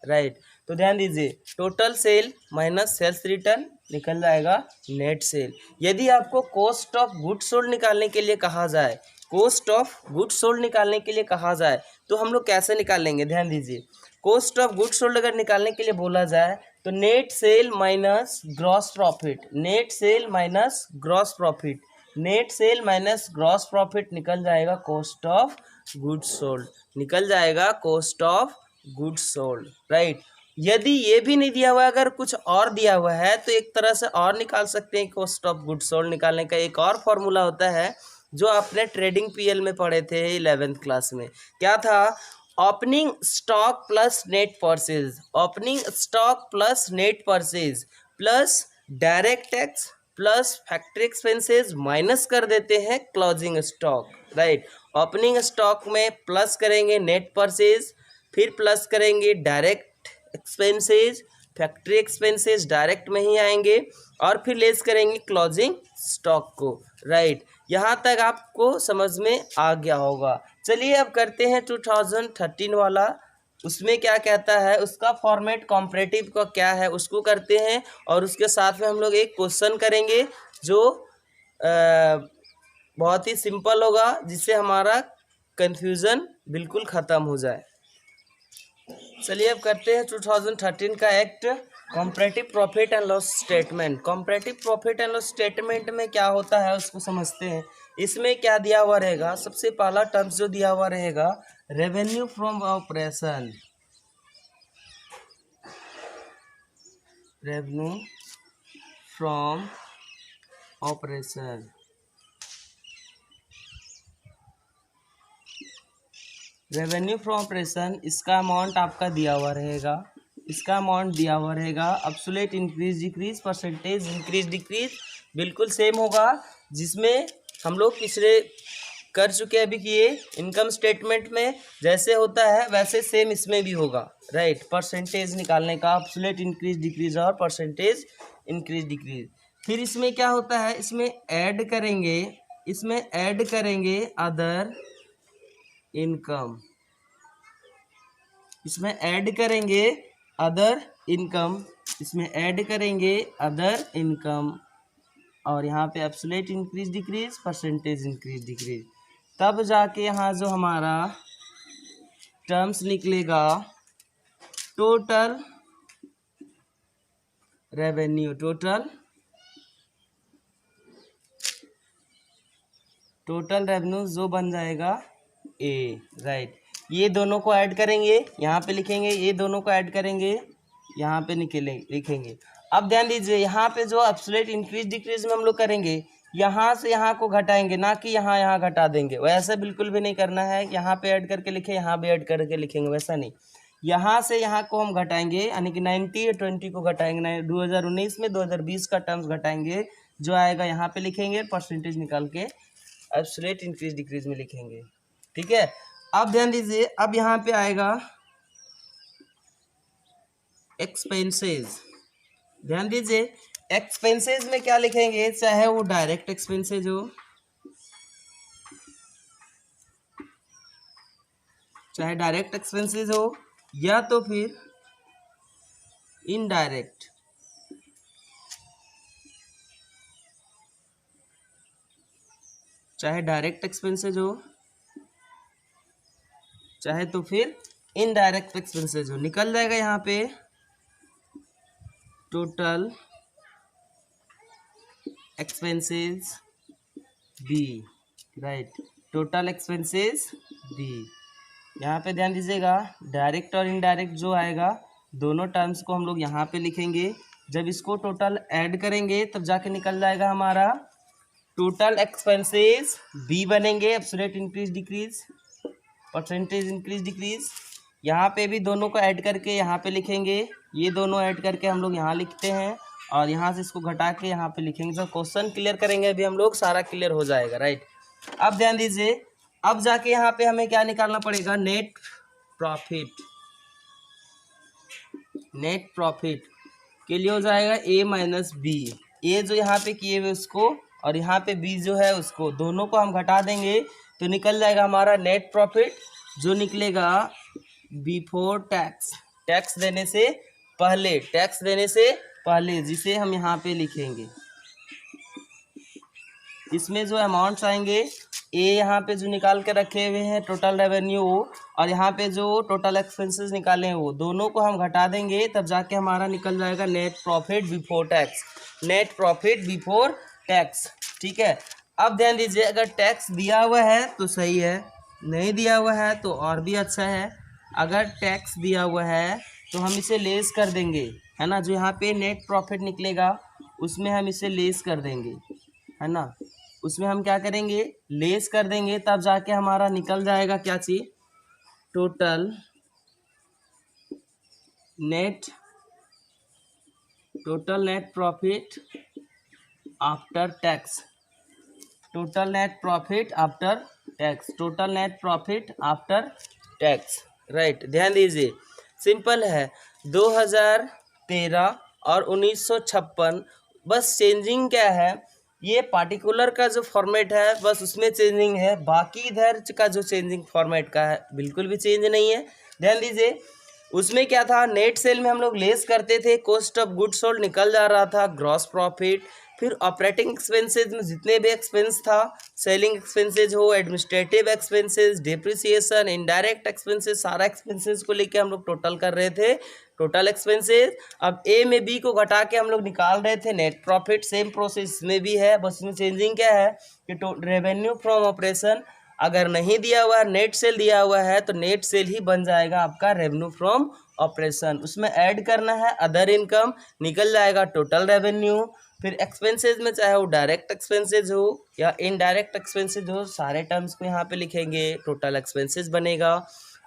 राइट। तो ध्यान दीजिए, total sale minus sales return निकल जाएगा नेट सेल। यदि आपको कॉस्ट ऑफ गुड्स सोल्ड निकालने के लिए कहा जाए, कॉस्ट ऑफ गुड्स सोल्ड निकालने के लिए कहा जाए तो हम लोग कैसे निकालेंगे? ध्यान दीजिए, कॉस्ट ऑफ गुड्स सोल्ड अगर निकालने के लिए बोला जाए तो net cell minus gross profit, net cell minus gross profit, net cell minus gross profit निकल जाएगा कॉस्ट ऑफ गुड्स सोल्ड, निकल जाएगा cost of goods sold, right. यदि ये भी नहीं दिया हुआ है, अगर कुछ और दिया हुआ है तो एक तरह से और निकाल सकते हैं। कॉस्ट ऑफ गुड्स सोल्ड निकालने का एक और फॉर्मूला होता है जो आपने ट्रेडिंग पीएल में पढ़े थे 11th क्लास में। क्या था? Opening stock plus net purchase, opening stock plus net purchase plus direct tax plus factory expenses minus कर देते हैं closing stock, right. Opening stock में प्लस करेंगे नेट परचेज, फिर प्लस करेंगे direct expenses, factory expenses direct में ही आएंगे, और फिर लेस करेंगे क्लोजिंग स्टॉक को, राइट। यहाँ तक आपको समझ में आ गया होगा। चलिए अब करते हैं 2013 वाला, उसमें क्या कहता है, उसका फॉर्मेट कॉम्परेटिव का क्या है उसको करते हैं, और उसके साथ में हम लोग एक क्वेश्चन करेंगे जो बहुत ही सिंपल होगा, जिससे हमारा कंफ्यूजन बिल्कुल ख़त्म हो जाए। चलिए अब करते हैं 2013 का act, comparative profit and loss statement. Comparative profit and loss statement में क्या होता है उसको समझते हैं। इसमें क्या दिया हुआ रहेगा? सबसे पहला टर्म्स जो दिया हुआ रहेगा, revenue from operation, revenue from operation, revenue from operation, इसका अमाउंट आपका दिया हुआ रहेगा, इसका अमाउंट दिया हुआ रहेगा। Absolute increase decrease, percentage increase decrease बिल्कुल सेम होगा, जिसमें हम लोग पिछले कर चुके हैं अभी कि ये इनकम स्टेटमेंट में जैसे होता है वैसे सेम इसमें भी होगा, राइट। परसेंटेज निकालने का, एब्सोल्यूट इंक्रीज डिक्रीज और परसेंटेज इंक्रीज डिक्रीज। फिर इसमें क्या होता है, इसमें ऐड करेंगे, इसमें ऐड करेंगे अदर इनकम, इसमें ऐड करेंगे अदर इनकम, इसमें ऐड करेंगे अदर इनकम, और यहाँ पे absolute increase decrease, percentage increase decrease. तब जाके यहाँ जो हमारा टर्म्स निकलेगा, टोटल रेवेन्यू, टोटल रेवेन्यू जो बन जाएगा ए, राइट। ये दोनों को ऐड करेंगे, यहाँ पे लिखेंगे, ये दोनों को ऐड करेंगे, यहाँ पे लिखेंगे। अब ध्यान दीजिए, यहाँ पे जो एब्सोल्यूट इंक्रीज डिक्रीज में हम लोग करेंगे, यहाँ से यहाँ को घटाएंगे, ना कि यहाँ घटा देंगे। वैसे बिल्कुल भी नहीं करना है, यहाँ पे ऐड करके लिखे, यहाँ भी ऐड करके लिखेंगे, वैसा नहीं। यहाँ से यहाँ को हम घटाएंगे, यानी कि 90 और 20 को घटाएंगे, 2019 में 2020 का टर्म्स घटाएंगे, जो आएगा यहाँ पे लिखेंगे, परसेंटेज निकाल के एब्सोल्यूट इंक्रीज डिक्रीज में लिखेंगे, ठीक है। अब ध्यान दीजिए, अब यहाँ पे आएगा एक्सपेंसेस। ध्यान दीजिए, एक्सपेंसेस में क्या लिखेंगे, चाहे वो डायरेक्ट एक्सपेंसेज हो, चाहे डायरेक्ट एक्सपेंसेस हो, या तो फिर इनडायरेक्ट, चाहे डायरेक्ट एक्सपेंसेज हो, चाहे तो फिर इनडायरेक्ट एक्सपेंसेज हो। निकल जाएगा यहाँ पे total expenses B, right, total expenses B. यहाँ पे ध्यान दीजिएगा, डायरेक्ट और इनडायरेक्ट जो आएगा, दोनों टर्म्स को हम लोग यहाँ पे लिखेंगे। जब इसको टोटल ऐड करेंगे तब जाके निकल जाएगा हमारा टोटल एक्सपेंसेस बी बनेंगे, absolute increase decrease, percentage increase decrease. यहाँ पे भी दोनों को ऐड करके यहाँ पे लिखेंगे, ये दोनों ऐड करके हम लोग यहाँ लिखते हैं, और यहाँ से इसको घटा के यहाँ पे लिखेंगे। तो क्वेश्चन क्लियर करेंगे अभी हम लोग, सारा क्लियर हो जाएगा, राइट। अब ध्यान दीजिए, अब जाके यहाँ पे हमें क्या निकालना पड़ेगा, नेट प्रॉफिट। नेट प्रॉफिट के लिए हो जाएगा ए माइनस बी, ए जो यहाँ पे किए हुए उसको, और यहाँ पे बी जो है उसको, दोनों को हम घटा देंगे तो निकल जाएगा हमारा नेट प्रॉफिट, जो निकलेगा बिफोर टैक्स। टैक्स देने से पहले, टैक्स देने से पहले, जिसे हम यहाँ पे लिखेंगे। इसमें जो अमाउंट्स आएंगे, ए यहाँ पे जो निकाल के रखे हुए हैं टोटल रेवेन्यू, और यहाँ पे जो टोटल एक्सपेंसेस निकाले हैं वो दोनों को हम घटा देंगे, तब जाके हमारा निकल जाएगा net profit before tax. Net profit before tax, ठीक है। अब ध्यान दीजिए, अगर टैक्स दिया हुआ है तो सही है, नहीं दिया हुआ है तो और भी अच्छा है। अगर टैक्स दिया हुआ है तो हम इसे लेस कर देंगे, है ना। जो यहाँ पे नेट प्रॉफिट निकलेगा उसमें हम इसे लेस कर देंगे, है ना। उसमें हम क्या करेंगे, लेस कर देंगे, तब जाके हमारा निकल जाएगा क्या चीज, total net profit after tax. Total net profit after tax, total net profit after tax, right. ध्यान दीजिए, सिंपल है। 2013 और 1956, बस चेंजिंग क्या है, ये पार्टिकुलर का जो फॉर्मेट है बस उसमें चेंजिंग है, बाकी इधर का जो चेंजिंग फॉर्मेट का है बिल्कुल भी चेंज नहीं है। ध्यान दीजिए, उसमें क्या था, नेट सेल में हम लोग लेस करते थे, कॉस्ट ऑफ गुड सोल्ड निकल जा रहा था, ग्रॉस प्रॉफिट, फिर ऑपरेटिंग एक्सपेंसेज में जितने भी एक्सपेंस था, सेलिंग एक्सपेंसेज हो, administrative expenses, depreciation, indirect expenses, सारा एक्सपेंसेज को लेके हम लोग टोटल कर रहे थे, टोटल एक्सपेंसेज। अब ए में बी को घटा के हम लोग निकाल रहे थे नेट प्रॉफिट। सेम प्रोसेस में भी है, बस इसमें चेंजिंग क्या है कि रेवेन्यू फ्रॉम ऑपरेशन अगर नहीं दिया हुआ है, नेट सेल दिया हुआ है, तो नेट सेल ही बन जाएगा आपका रेवेन्यू फ्रॉम ऑपरेशन। उसमें ऐड करना है अदर इनकम, निकल जाएगा टोटल रेवेन्यू। फिर एक्सपेंसेज में चाहे वो डायरेक्ट एक्सपेंसेज हो या इनडायरेक्ट एक्सपेंसेज हो, सारे टर्म्स को यहाँ पे लिखेंगे, टोटल एक्सपेंसेज बनेगा।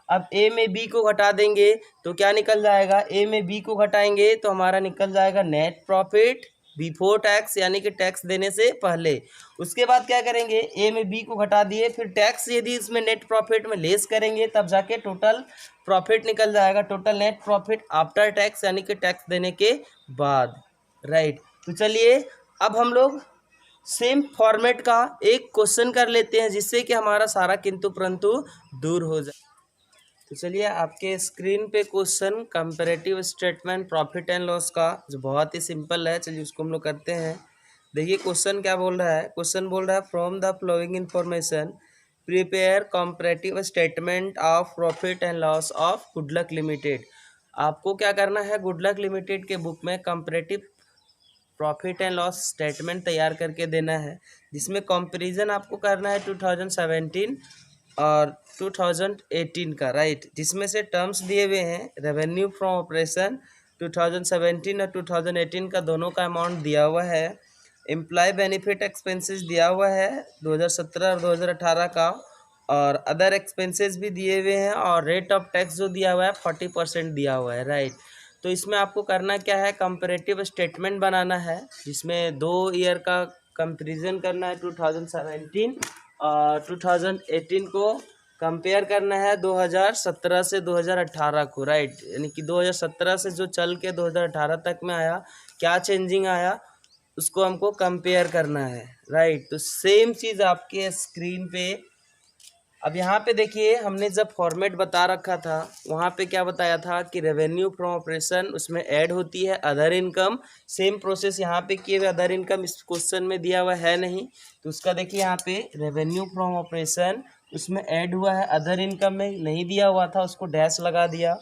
अब ए में बी को घटा देंगे तो क्या निकल जाएगा, ए में बी को घटाएंगे तो हमारा निकल जाएगा नेट प्रॉफिट बिफोर टैक्स, यानी कि टैक्स देने से पहले। उसके बाद क्या करेंगे, ए में बी को घटा दिए, फिर टैक्स यदि इसमें नेट प्रॉफिट में लेस करेंगे तब जाके टोटल प्रॉफिट निकल जाएगा, total net profit after tax, यानी कि टैक्स देने के बाद, राइट। तो चलिए अब हम लोग सेम फॉर्मेट का एक क्वेश्चन कर लेते हैं, जिससे कि हमारा सारा किंतु परंतु दूर हो जाए। तो चलिए आपके स्क्रीन पे question comparative statement profit and loss का, जो बहुत ही सिंपल है, चलिए उसको हम लोग करते हैं। देखिए क्वेश्चन क्या बोल रहा है, क्वेश्चन बोल रहा है from the flowing information prepare comparative statement of profit and loss of good luck limited. आपको क्या करना है, गुडलक लिमिटेड के बुक में comparative profit and loss statement तैयार करके देना है, जिसमें कंपैरिजन आपको करना है 2017 और 2018 का, राइट। जिसमें से टर्म्स दिए हुए हैं, रेवेन्यू फ्रॉम ऑपरेशन 2017 और 2018 का दोनों का अमाउंट दिया हुआ है, एम्प्लॉय बेनिफिट एक्सपेंसेस दिया हुआ है 2017 और 2018 का, और अदर एक्सपेंसेस भी दिए हुए हैं, और रेट ऑफ टैक्स जो दिया हुआ है 40% दिया हुआ है, राइट। तो इसमें आपको करना क्या है, कंपैरेटिव स्टेटमेंट बनाना है, जिसमें 2 ईयर का कंपैरिजन करना है, 2017 और 2018 को कंपेयर करना है 2017 से 2018 को, राइट। यानी कि 2017 से जो चल के 2018 तक में आया, क्या चेंजिंग आया, उसको हमको कंपेयर करना है, राइट। तो सेम चीज़ आपके स्क्रीन पे, अब यहाँ पे देखिए, हमने जब फॉर्मेट बता रखा था वहाँ पे क्या बताया था कि रेवेन्यू फ्रॉम ऑपरेशन उसमें ऐड होती है अदर इनकम। सेम प्रोसेस यहाँ पे किए हुए, अदर इनकम इस क्वेश्चन में दिया हुआ है नहीं, तो उसका देखिए यहाँ पे रेवेन्यू फ्रॉम ऑपरेशन उसमें ऐड हुआ है, अदर इनकम में नहीं दिया हुआ था, उसको डैश लगा दिया।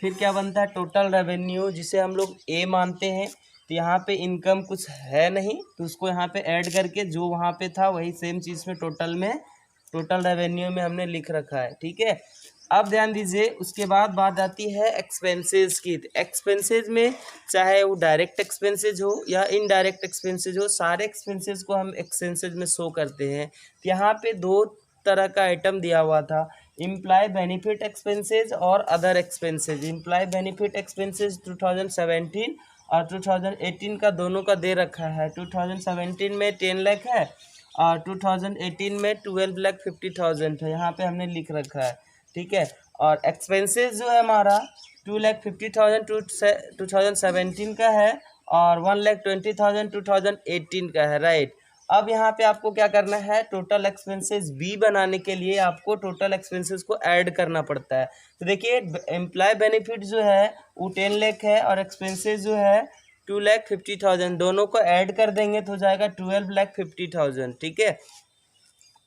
फिर क्या बनता है, टोटल रेवेन्यू, जिसे हम लोग ए मानते हैं, तो यहाँ पे इनकम कुछ है नहीं, तो उसको यहाँ पे ऐड करके जो वहाँ पे था वही सेम चीज़ में टोटल रेवेन्यू में हमने लिख रखा है, ठीक है। अब ध्यान दीजिए, उसके बाद बात आती है एक्सपेंसेस की। एक्सपेंसेज में चाहे वो डायरेक्ट एक्सपेंसेज हो या इनडायरेक्ट एक्सपेंसेज हो, सारे एक्सपेंसेज को हम एक्सपेंसेज में शो करते हैं। तो यहाँ पे 2 तरह का आइटम दिया हुआ था, एम्प्लॉय बेनिफिट एक्सपेंसेज और other expenses. Employee benefit expenses 2017 और 2018 का दोनों का दे रखा है। 2017 में 10 लाख है और 2018 में 12,50,000 है, यहाँ पे हमने लिख रखा है, ठीक है। और एक्सपेंसेस जो है हमारा 2,50,000 2017 का है और 1,20,000 2018 का है, राइट। अब यहाँ पे आपको क्या करना है, टोटल एक्सपेंसेस बी बनाने के लिए आपको टोटल एक्सपेंसेस को ऐड करना पड़ता है। तो देखिए एम्प्लॉय बेनिफिट जो है वो 10 लाख है और एक्सपेंसेस जो है 2,50,000, दोनों को ऐड कर देंगे तो हो जाएगा 12,50,000, ठीक है।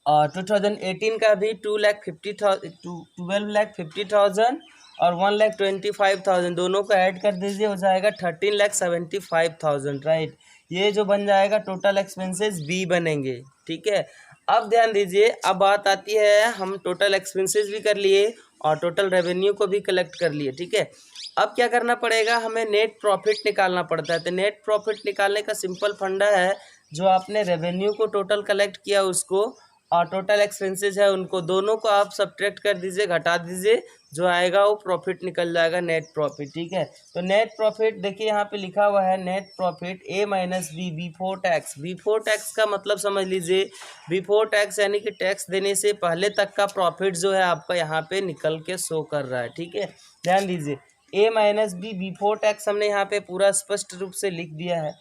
और 2018 का भी 12,50,000 और 1,25,000 दोनों को ऐड कर दीजिए, हो जाएगा 13,75,000, राइट। ये जो बन जाएगा टोटल एक्सपेंसेस बी बनेंगे, ठीक है। अब ध्यान दीजिए, अब बात आती है, हम टोटल एक्सपेंसेस भी कर लिए और टोटल रेवेन्यू को भी कलेक्ट कर लिए, ठीक है। अब क्या करना पड़ेगा, हमें नेट प्रॉफिट निकालना पड़ता है। तो नेट प्रॉफिट निकालने का सिंपल फंडा है, जो आपने रेवेन्यू को टोटल कलेक्ट किया उसको और टोटल एक्सपेंसेस है उनको, दोनों को आप सब्ट्रैक्ट कर दीजिए, घटा दीजिए, जो आएगा वो प्रॉफिट निकल जाएगा, नेट प्रॉफिट, ठीक है। तो नेट प्रॉफिट देखिए यहाँ पे लिखा हुआ है, net profit A minus B before tax. Before tax का मतलब समझ लीजिए, बिफोर टैक्स यानी कि टैक्स देने से पहले तक का प्रॉफिट जो है आपका यहाँ पे निकल के शो कर रहा है, ठीक है। ध्यान दीजिए, ए माइनस बी बिफोर टैक्स हमने यहाँ पे पूरा स्पष्ट रूप से लिख दिया है।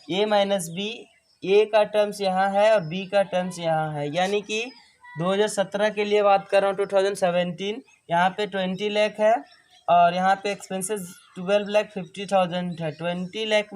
ए माइनस बी, ए का टर्म्स यहाँ है और बी का टर्म्स यहाँ है, यानी कि 2017 के लिए बात कर रहा हूँ, 2017, यहाँ पे 20 लाख है और यहाँ पे एक्सपेंसेस 12,50,000 है। 20 लाख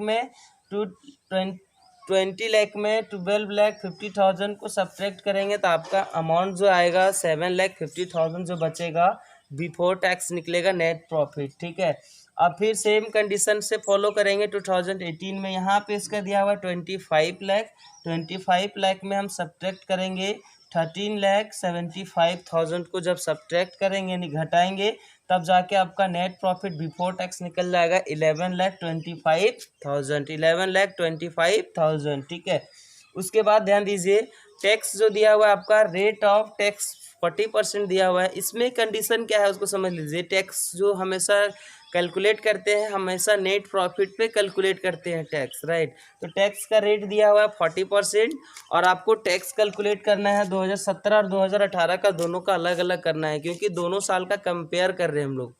में 12,50,000 को सब्ट्रैक्ट करेंगे तो आपका अमाउंट जो आएगा 7,50,000 जो बचेगा बिफोर टैक्स निकलेगा नेट प्रॉफिट, ठीक है। अब फिर सेम कंडीशन से फॉलो करेंगे 2018 में, यहाँ पे इसका दिया हुआ 25 लाख। 25 लाख में हम सब्ट्रैक्ट करेंगे 13,75,000 को, जब सब्ट्रैक्ट करेंगे यानी घटाएंगे तब जाके आपका नेट प्रॉफिट बिफोर टैक्स निकल जाएगा 11,25,000, 11,25,000, ठीक है। उसके बाद ध्यान दीजिए, टैक्स जो दिया हुआ है आपका, रेट ऑफ टैक्स 40% दिया हुआ है। इसमें कंडीशन क्या है उसको समझ लीजिए। टैक्स जो हमेशा कैलकुलेट करते हैं, हमेशा नेट प्रॉफिट पे कैलकुलेट करते हैं टैक्स, राइट। तो टैक्स का रेट दिया हुआ है 40% और आपको टैक्स कैलकुलेट करना है 2017 और 2018 का, दोनों का अलग अलग करना है, क्योंकि दोनों साल का कंपेयर कर रहे हैं हम लोग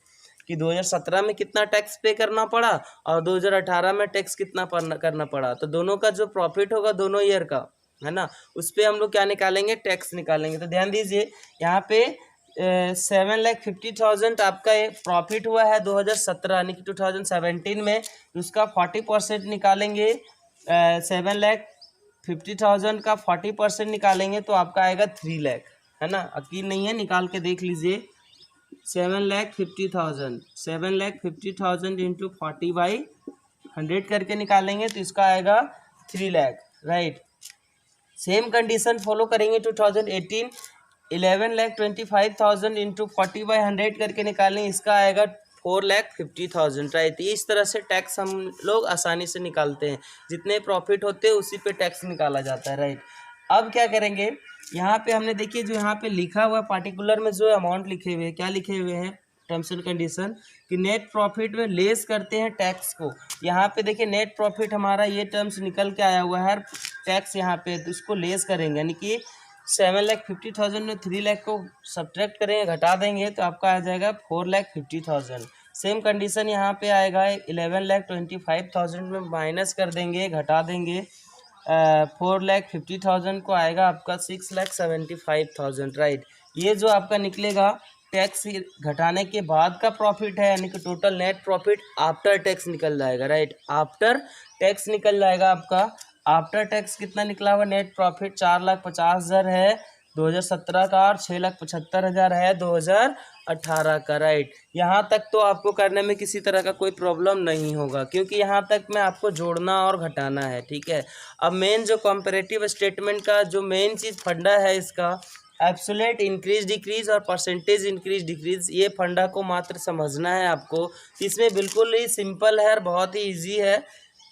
कि 2017 में कितना टैक्स पे करना पड़ा और 2018 में टैक्स कितना करना पड़ा। तो दोनों का जो प्रॉफिट होगा दोनों ईयर का, है ना, उस पर हम लोग क्या निकालेंगे, टैक्स निकालेंगे। तो ध्यान दीजिए, यहाँ पे 7,50,000 आपका प्रॉफिट हुआ है 2017 यानी कि 2017 में, उसका 40% निकालेंगे। 7,50,000 का 40% निकालेंगे तो आपका आएगा 3 लाख, है ना। यकीन नहीं है, निकाल के देख लीजिए। 7,50,000, 7,50,000 इंटू 40/100 करके निकालेंगे तो इसका आएगा 3 lakh, right. Same condition follow करेंगे 2018, 11,25,000 इंटू 40/100 करके निकालेंगे, इसका आएगा 4,50,000, राइट। इस तरह से टैक्स हम लोग आसानी से निकालते हैं, जितने प्रॉफिट होते हैं उसी पे टैक्स निकाला जाता है, राइट। अब क्या करेंगे, यहाँ पे हमने देखिए जो यहाँ पे लिखा हुआ पार्टिकुलर में जो अमाउंट लिखे हुए हैं, क्या लिखे हुए हैं, टर्म्स एंड कंडीशन कि नेट प्रॉफिट में लेस करते हैं टैक्स को। यहाँ पे देखिए नेट प्रॉफिट हमारा ये टर्म्स निकल के आया हुआ है, टैक्स यहाँ पे तो इसको लेस करेंगे, यानी कि 7,50,000 में 3 लाख को सब्ट्रैक्ट करेंगे, घटा देंगे तो आपका आ जाएगा 4,50,000। सेम कंडीशन यहाँ पे आएगा, 11,25,000 में माइनस कर देंगे, घटा देंगे 4,50,000 को आएगा आपका 6,75,000, राइट। ये जो आपका निकलेगा टैक्स घटाने के बाद का प्रॉफिट है, यानी कि total net profit after tax निकल जाएगा, राइट। आफ्टर टैक्स निकल जाएगा आपका। आफ्टर टैक्स कितना निकला हुआ नेट प्रॉफिट, 4,50,000 है 2017 का और 6,75,000 है 2018 का, राइट। यहाँ तक तो आपको करने में किसी तरह का कोई प्रॉब्लम नहीं होगा, क्योंकि यहाँ तक में आपको जोड़ना और घटाना है, ठीक है। अब मेन जो कंपैरेटिव स्टेटमेंट का जो मेन चीज़ फंडा है इसका, एब्सोल्यूट इंक्रीज डिक्रीज और परसेंटेज इंक्रीज डिक्रीज, ये फंडा को मात्र समझना है आपको। इसमें बिल्कुल ही सिंपल है और बहुत ही ईजी है।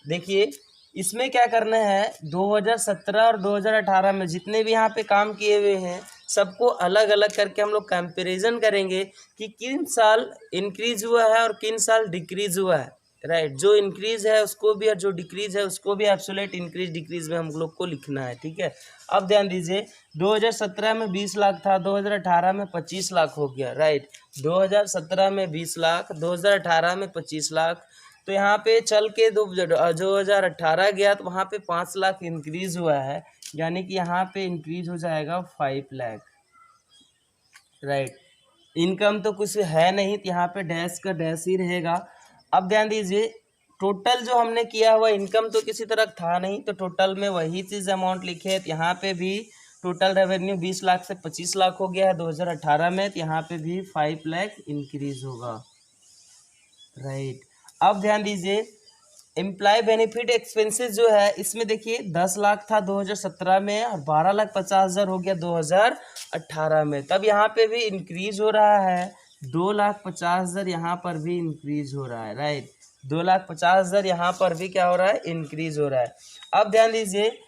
देखिए इसमें क्या करना है, 2017 और 2018 में जितने भी यहाँ पे काम किए हुए हैं सबको अलग अलग करके हम लोग कंपैरिजन करेंगे कि किन साल इंक्रीज हुआ है और किन साल डिक्रीज हुआ है, राइट। जो इंक्रीज है उसको भी और जो डिक्रीज है उसको भी एब्सोल्यूट इंक्रीज डिक्रीज में हम लोग को लिखना है, ठीक है। अब ध्यान दीजिए, 2017 में 20 लाख था, 2018 में 25 लाख हो गया, राइट। 2017 में 20 लाख, 2018 में 25 लाख, तो यहाँ पे चल के 2018 गया तो वहाँ पे 5 लाख इंक्रीज हुआ है, यानी कि यहाँ पे इंक्रीज हो जाएगा 5 लाख, राइट। इनकम तो कुछ है नहीं तो यहाँ पे डैश का डैश ही रहेगा। अब ध्यान दीजिए, टोटल जो हमने किया हुआ इनकम तो किसी तरह था नहीं, तो टोटल में वही चीज़ अमाउंट लिखे। तो यहाँ पे भी टोटल रेवेन्यू 20 लाख से 25 लाख हो गया है 2018 में, तो यहाँ पे भी 5 लाख इंक्रीज होगा, राइट। अब ध्यान दीजिए, एम्प्लॉय बेनिफिट एक्सपेंसेस जो है इसमें देखिए 10 लाख था 2017 में और 12,50,000 हो गया 2018 में। तब यहाँ पे भी इंक्रीज हो रहा है, 2,50,000 यहाँ पर भी इंक्रीज हो रहा है, राइट। 2,50,000 यहाँ पर भी क्या हो रहा है, इंक्रीज हो रहा है। अब ध्यान दीजिए,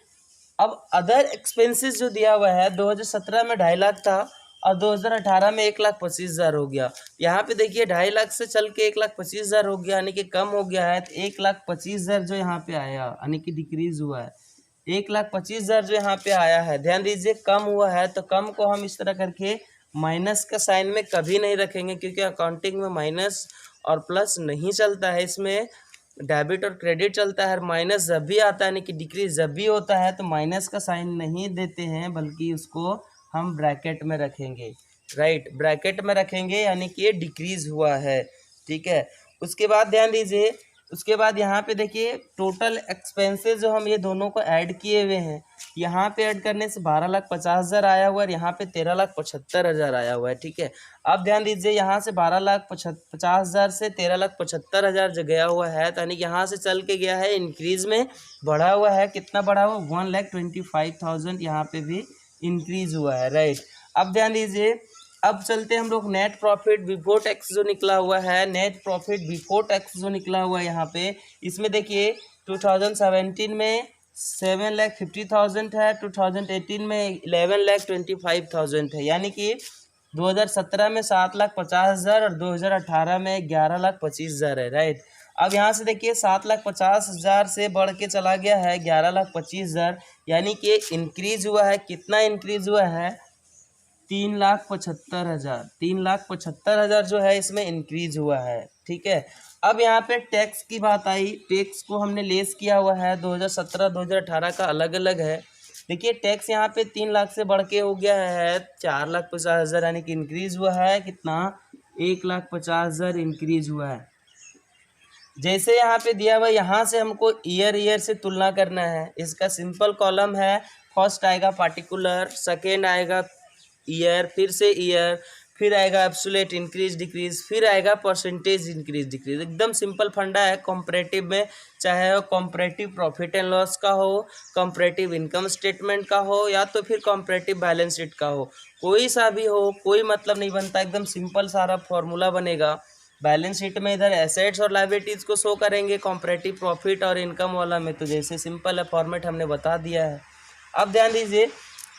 अब अदर एक्सपेंसेस जो दिया हुआ है 2017 में 2.5 लाख था और 2018 में 1,25,000 हो गया। यहाँ पे देखिए 2.5 लाख से चल के 1,25,000 हो गया, यानी कि कम हो गया है। तो 1,25,000 जो यहाँ पे आया यानी कि डिक्रीज हुआ है, 1,25,000 जो यहाँ पे आया है, ध्यान दीजिए कम हुआ है। तो कम को हम इस तरह करके माइनस का साइन में कभी नहीं रखेंगे, क्योंकि अकाउंटिंग में माइनस और प्लस नहीं चलता है, इसमें डेबिट और क्रेडिट चलता है। माइनस जब भी आता है यानी कि डिक्रीज जब भी होता है तो माइनस का साइन नहीं देते हैं, बल्कि उसको हम ब्रैकेट में रखेंगे, राइट, ब्रैकेट में रखेंगे, यानी कि ये डिक्रीज हुआ है, ठीक है। उसके बाद ध्यान दीजिए, उसके बाद यहाँ पे देखिए टोटल एक्सपेंसेस जो हम ये दोनों को ऐड किए हुए हैं, यहाँ पे ऐड करने से 12,50,000 आया हुआ है और यहाँ पे 13,75,000 आया हुआ है, ठीक है। अब ध्यान दीजिए, यहाँ से 12,50,000 से 13,75,000 जो गया हुआ है, यानी यहाँ से चल के गया है इंक्रीज में, बढ़ा हुआ है। कितना बढ़ा हुआ, 1,25,000 यहाँ पे भी इंक्रीज हुआ है, राइट। अब ध्यान दीजिए, अब चलते हम लोग नेट प्रॉफिट बिफोर टैक्स जो निकला हुआ है, नेट प्रॉफिट बिफोर टैक्स जो निकला हुआ है यहाँ पे, इसमें देखिए 2017 में 7,50,000 है, 2018 में 11,25,000 है, यानी कि 2017 में 7,50,000 और 2018 में 11,25,000 है, राइट। अब यहाँ से देखिए 7,50,000 से बढ़ के चला गया है 11,25,000, यानी कि इंक्रीज हुआ है। कितना इंक्रीज हुआ है, 3,75,000, 3,75,000 जो है इसमें इंक्रीज हुआ है, ठीक है। अब यहाँ पे टैक्स की बात आई, टैक्स को हमने लेस किया हुआ है, 2017 2018 का अलग अलग है। देखिए टैक्स यहाँ पे 3 लाख से बढ़ के हो गया है 4,50,000, यानी कि इंक्रीज हुआ है। कितना, 1,50,000 इंक्रीज हुआ है। जैसे यहाँ पे दिया हुआ, यहाँ से हमको ईयर से तुलना करना है। इसका सिंपल कॉलम है, फर्स्ट आएगा पार्टिकुलर, सेकेंड आएगा ईयर, फिर से ईयर, फिर आएगा एब्सोल्यूट इंक्रीज डिक्रीज, फिर आएगा परसेंटेज इंक्रीज डिक्रीज। एकदम सिंपल फंडा है कॉम्परेटिव में, चाहे वो कॉम्परेटिव प्रॉफिट एंड लॉस का हो, कॉम्परेटिव इनकम स्टेटमेंट का हो, या तो फिर कॉम्परेटिव बैलेंस शीट का हो, कोई सा भी हो, कोई मतलब नहीं बनता। एकदम सिंपल सारा फॉर्मूला बनेगा। बैलेंस शीट में इधर एसेट्स और लायबिलिटीज़ को शो करेंगे, कॉम्परेटिव प्रॉफिट और इनकम वाला में तो जैसे सिंपल है, फॉर्मेट हमने बता दिया है। अब ध्यान दीजिए,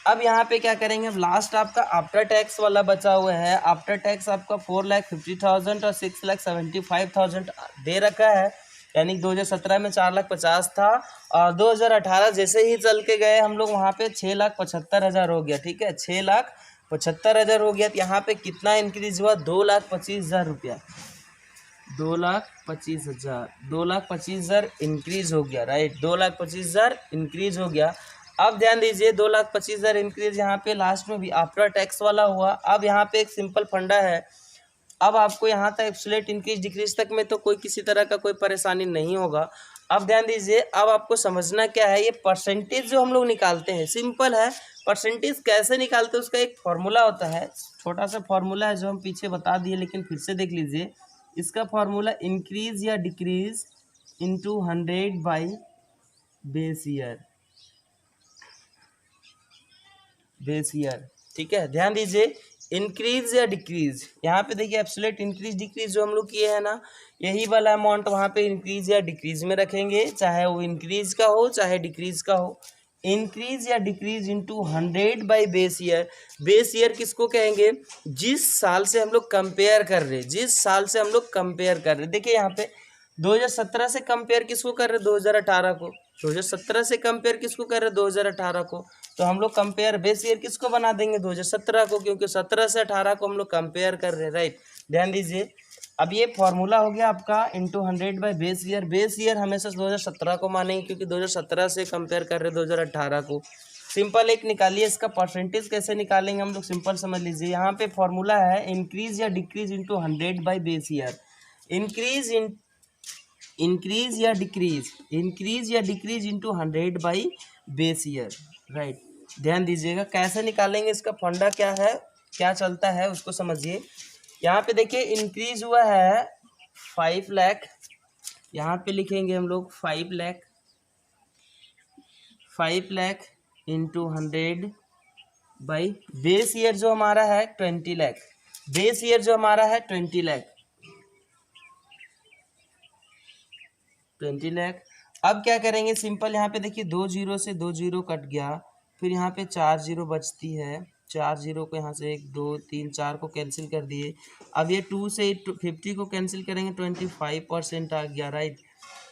अब यहाँ पे क्या करेंगे, लास्ट आपका आफ्टर टैक्स वाला बचा हुआ है। आफ्टर टैक्स आपका 4,50,000 और 6,75,000 दे रखा है, यानी 2017 में 4,50,000 था और 2018 जैसे ही चल के गए हम लोग वहाँ पे 6,75,000 हो गया, ठीक है, 6,75,000 हो गया। तो यहाँ पे कितना इंक्रीज हुआ, 2,25,000 रुपया, 2,25,000, 2,25,000 इंक्रीज हो गया, राइट, 2,25,000 इंक्रीज हो गया। अब ध्यान दीजिए, 2,25,000 इंक्रीज यहाँ पे लास्ट में भी आफ्टर टैक्स वाला हुआ। अब यहाँ पे एक सिंपल फंडा है, अब आपको यहाँ तक एब्सोल्यूट इंक्रीज डिक्रीज तक में तो कोई किसी तरह का कोई परेशानी नहीं होगा। अब ध्यान दीजिए, अब आपको समझना क्या है, ये परसेंटेज जो हम लोग निकालते हैं सिंपल है। परसेंटेज कैसे निकालते हैं उसका एक फॉर्मूला होता है, छोटा सा फॉर्मूला है जो हम पीछे बता दिए, लेकिन फिर से देख लीजिए। इसका फॉर्मूला इंक्रीज या decrease into 100 by base year, base year, ठीक है। ध्यान दीजिए, इंक्रीज या डिक्रीज, यहाँ पे देखिए एब्सोल्यूट इंक्रीज डिक्रीज जो हम लोग किए हैं ना, यही वाला अमाउंट वहाँ पे इंक्रीज या डिक्रीज में रखेंगे, चाहे वो इंक्रीज का हो चाहे डिक्रीज का हो। इंक्रीज या decrease into 100 by base year. Base year किसको कहेंगे, जिस साल से हम लोग कंपेयर कर रहे हैं, जिस साल से हम लोग कंपेयर कर रहे हैं। देखिए यहाँ पे 2017 से कंपेयर किसको कर रहे हैं, 2018 को। 2017 से कंपेयर किसको कर रहे हैं, 2018 को। तो हम लोग कंपेयर बेस ईयर किसको बना देंगे, 2017 को, क्योंकि 17 से 18 को हम लोग कंपेयर कर रहे हैं, राइट। ध्यान दीजिए, अब ये फॉर्मूला हो गया आपका into 100 by base year. Base year हमेशा 2017 को मानेंगे क्योंकि 2017 से कंपेयर कर रहे 2018 को। सिंपल एक निकालिए, इसका परसेंटेज कैसे निकालेंगे हम लोग, सिंपल समझ लीजिए। यहाँ पे फॉर्मूला है इंक्रीज या decrease into 100 by base year. Increase या decrease into 100 by base year, right. ध्यान दीजिएगा कैसे निकालेंगे, इसका फंडा क्या है, क्या चलता है उसको समझिए। यहाँ पे देखिए इंक्रीज हुआ है 5 लाख, यहाँ पे लिखेंगे हम लोग 5 lakh into 100 by base year जो हमारा है 20 लाख। बेस ईयर जो हमारा है 20 लाख। अब क्या करेंगे, सिंपल यहाँ पे देखिए 2 जीरो से 2 जीरो कट गया, फिर यहाँ पे 4 जीरो बचती है। 4 जीरो को यहाँ से 1 2 3 4 को कैंसिल कर दिए। अब ये 2 से 50 को कैंसिल करेंगे, 25% आ गया, राइट।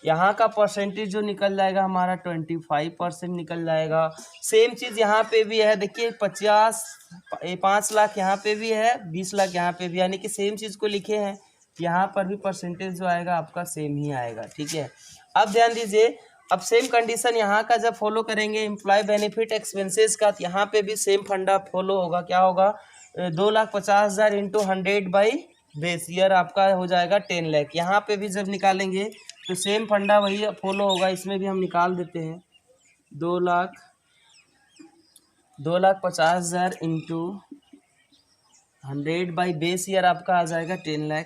यहाँ का परसेंटेज जो निकल जाएगा हमारा 25% निकल जाएगा। सेम चीज़ यहाँ पे भी है, देखिए 5 लाख यहाँ पे भी है, 20 लाख यहाँ पे भी, यानी कि सेम चीज़ को लिखे हैं। यहाँ पर भी परसेंटेज जो आएगा आपका सेम ही आएगा, ठीक है। अब ध्यान दीजिए, अब सेम कंडीशन यहाँ का जब फॉलो करेंगे एम्प्लॉय बेनिफिट एक्सपेंसेस का, तो यहाँ पे भी सेम फंडा फॉलो होगा। क्या होगा, 2,50,000 इंटू 100 बाई बेस ईयर आपका हो जाएगा 10 लाख। यहाँ पे भी जब निकालेंगे तो सेम फंडा वही फॉलो होगा, इसमें भी हम निकाल देते हैं। 2,50,000 इंटू 100 बाई बेस ईयर आपका आ जाएगा 10 लाख।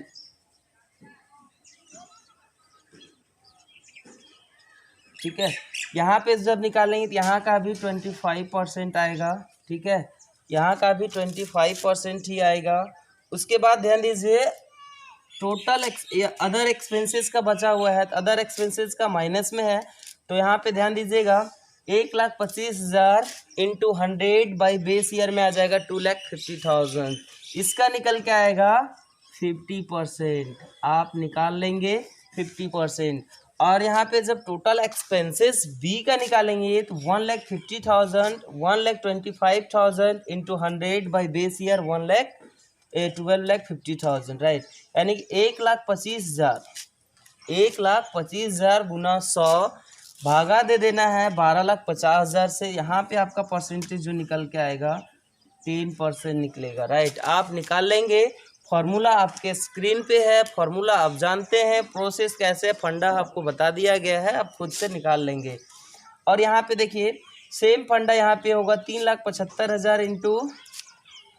ठीक है, यहाँ पे जब निकालेंगे तो यहाँ का भी 25% आएगा, ठीक है, यहाँ का भी 25% ही आएगा। उसके बाद ध्यान दीजिए टोटल अदर एक्सपेंसेस का बचा हुआ है, तो अदर एक्सपेंसेस का माइनस में है, तो यहाँ पे ध्यान दीजिएगा 1,25,000 इंटू 100 बाई बेस ईयर में आ जाएगा 2,50,000। इसका निकल के आएगा 50%, आप निकाल लेंगे 50%। और यहाँ पे जब टोटल एक्सपेंसेस बी का निकालेंगे तो 1,50,000 1,25,000 into 100 by base year 12,50,000, right. यानी कि 1,25,000 गुना 100 भागा दे देना है 12,50,000 से। यहाँ पे आपका परसेंटेज जो निकल के आएगा 10% निकलेगा, राइट। आप निकाल लेंगे, फॉर्मूला आपके स्क्रीन पे है, फॉर्मूला आप जानते हैं, प्रोसेस कैसे, फंडा आपको बता दिया गया है, आप खुद से निकाल लेंगे। और यहाँ पे देखिए सेम फंडा यहाँ पे होगा 3,75,000 इंटू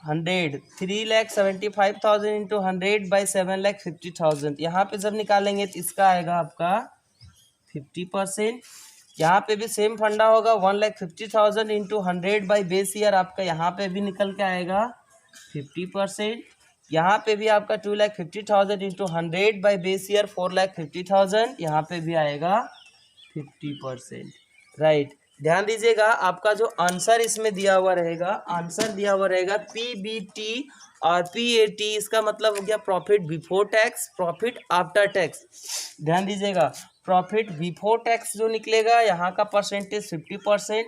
100, 3,75,000 इंटू 100 बाई 7,50,000। यहाँ पे जब निकालेंगे तो इसका आएगा आपका 50%। यहाँ पे भी सेम फंडा होगा 1,50,000 इंटू 100 बाई बेस ईयर, आपका यहाँ पे भी निकल के आएगा 50%। यहाँ पे भी आपका 2,50,000 इंटू 100 बाई बेस ईयर 4,50,000, यहाँ पे भी आएगा 50%, राइट। ध्यान दीजिएगा आपका जो आंसर इसमें दिया हुआ रहेगा, आंसर दिया हुआ रहेगा PBT और PAT, इसका मतलब हो गया profit before tax, profit after tax. ध्यान दीजिएगा प्रॉफिट बिफोर टैक्स जो निकलेगा यहाँ का परसेंटेज 50%,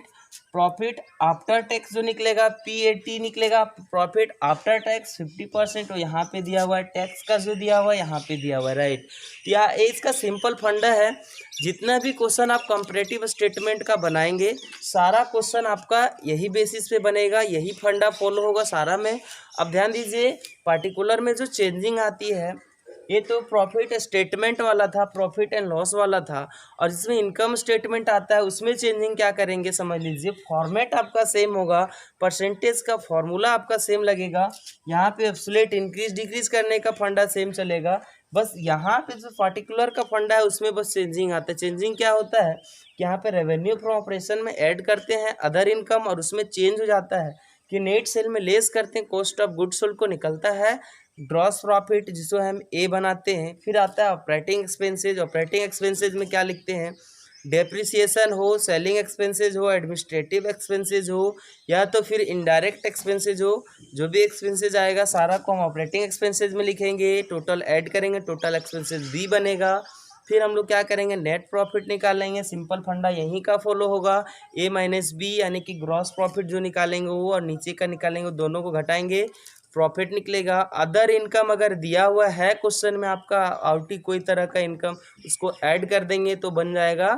प्रॉफिट आफ्टर टैक्स जो निकलेगा PAT निकलेगा प्रॉफिट आफ्टर टैक्स 50%, तो यहाँ पे दिया हुआ है टैक्स का जो दिया हुआ है यहाँ पे दिया हुआ है, राइट। तो यह इसका सिंपल फंडा है। जितना भी क्वेश्चन आप कंपैरेटिव स्टेटमेंट का बनाएंगे सारा क्वेश्चन आपका यही बेसिस पे बनेगा, यही फंडा फॉलो होगा सारा में। अब ध्यान दीजिए पार्टिकुलर में जो चेंजिंग आती है, ये तो प्रॉफिट स्टेटमेंट वाला था, प्रॉफिट एंड लॉस वाला था, और जिसमें इनकम स्टेटमेंट आता है उसमें चेंजिंग क्या करेंगे समझ लीजिए। फॉर्मेट आपका सेम होगा, परसेंटेज का फॉर्मूला आपका सेम लगेगा, यहाँ पे एब्सोल्यूट इंक्रीज डिक्रीज करने का फंडा सेम चलेगा, बस यहाँ पे जो पार्टिकुलर का फंडा है उसमें बस चेंजिंग आता है। चेंजिंग क्या होता है कि यहाँ पे रेवेन्यू फ्रॉम ऑपरेशन में ऐड करते हैं अदर इनकम, और उसमें चेंज हो जाता है कि नेट सेल में लेस करते हैं, कॉस्ट ऑफ गुड्स सोल्ड को निकलता है ग्रॉस प्रॉफिट जिसको हम ए बनाते हैं। फिर आता है ऑपरेटिंग एक्सपेंसेज, ऑपरेटिंग एक्सपेंसेज में क्या लिखते हैं, डेप्रिसिएशन हो, सेलिंग एक्सपेंसेज हो, एडमिनिस्ट्रेटिव एक्सपेंसेज हो, या तो फिर इनडायरेक्ट एक्सपेंसेज हो, जो भी एक्सपेंसेज आएगा सारा को हम ऑपरेटिंग एक्सपेंसेज में लिखेंगे, टोटल ऐड करेंगे, टोटल एक्सपेंसेज बी बनेगा। फिर हम लोग क्या करेंगे, नेट प्रॉफिट निकालेंगे, सिंपल फंडा यहीं का फॉलो होगा, ए माइनस बी, यानी कि ग्रॉस प्रॉफिट जो निकालेंगे वो और नीचे का निकालेंगे, दोनों को घटाएंगे प्रॉफिट निकलेगा। अदर इनकम अगर दिया हुआ है क्वेश्चन में आपका आउटी कोई तरह का इनकम, उसको ऐड कर देंगे तो बन जाएगा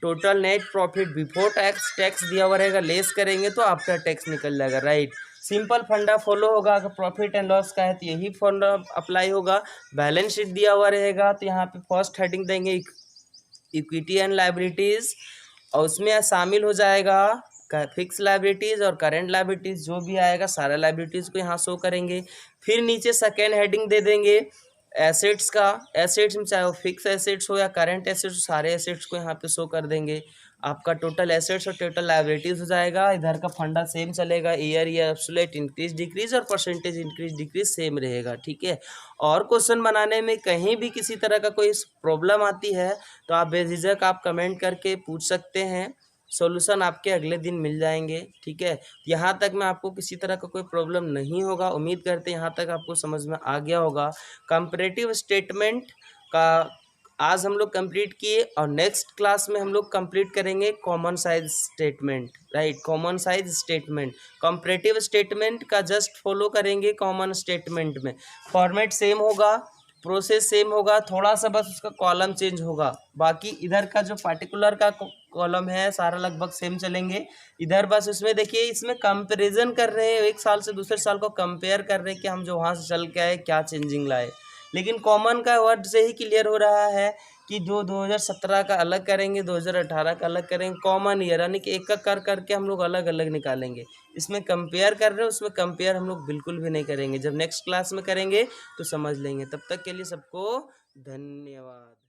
total net profit before tax. Tax दिया हुआ रहेगा, लेस करेंगे तो आफ्टर टैक्स निकल जाएगा, राइट। सिंपल फंडा फॉलो होगा। अगर प्रॉफिट एंड लॉस का है तो यही फंडा अप्लाई होगा। बैलेंस शीट दिया हुआ रहेगा तो यहाँ पे फर्स्ट हेडिंग देंगे इक्विटी एंड लायबिलिटीज, और उसमें शामिल हो जाएगा फिक्स लायबिलिटीज और करंट लायबिलिटीज, जो भी आएगा सारा लायबिलिटीज को यहाँ शो करेंगे। फिर नीचे सेकेंड हेडिंग दे देंगे एसेट्स का। एसेट्स में चाहे वो फिक्स एसेट्स हो या करंट एसेट्स हो, सारे एसेट्स को यहाँ पे शो कर देंगे। आपका टोटल एसेट्स और टोटल लायबिलिटीज हो जाएगा। इधर का फंडा सेम चलेगा, ईयर एब्सोल्यूट इंक्रीज डिक्रीज और परसेंटेज इंक्रीज डिक्रीज सेम रहेगा, ठीक है। और क्वेश्चन बनाने में कहीं भी किसी तरह का कोई प्रॉब्लम आती है तो आप बेझिझक आप कमेंट करके पूछ सकते हैं, सॉल्यूशन आपके अगले दिन मिल जाएंगे, ठीक है। यहाँ तक में आपको किसी तरह का कोई प्रॉब्लम नहीं होगा। उम्मीद करते हैं यहाँ तक आपको समझ में आ गया होगा। कंपैरेटिव स्टेटमेंट का आज हम लोग कंप्लीट किए, और नेक्स्ट क्लास में हम लोग कंप्लीट करेंगे common size statement, right. Common size statement comparative statement का जस्ट फॉलो करेंगे कॉमन स्टेटमेंट में। फॉर्मेट सेम होगा, प्रोसेस सेम होगा, थोड़ा सा बस उसका कॉलम चेंज होगा। बाकी इधर का जो पार्टिकुलर का कॉलम है सारा लगभग सेम चलेंगे। इधर बस उसमें देखिए, इसमें कंपैरिजन कर रहे हैं, एक साल से दूसरे साल को कंपेयर कर रहे हैं कि हम जो वहाँ से चल के आए क्या चेंजिंग लाए। लेकिन कॉमन का वर्ड से ही क्लियर हो रहा है कि जो 2017 का अलग करेंगे, 2018 का अलग करेंगे, कॉमन ईयर यानी कि एक एक कर करके हम लोग अलग अलग निकालेंगे। इसमें कंपेयर कर रहे हैं, उसमें कंपेयर हम लोग बिल्कुल भी नहीं करेंगे। जब नेक्स्ट क्लास में करेंगे तो समझ लेंगे। तब तक के लिए सबको धन्यवाद।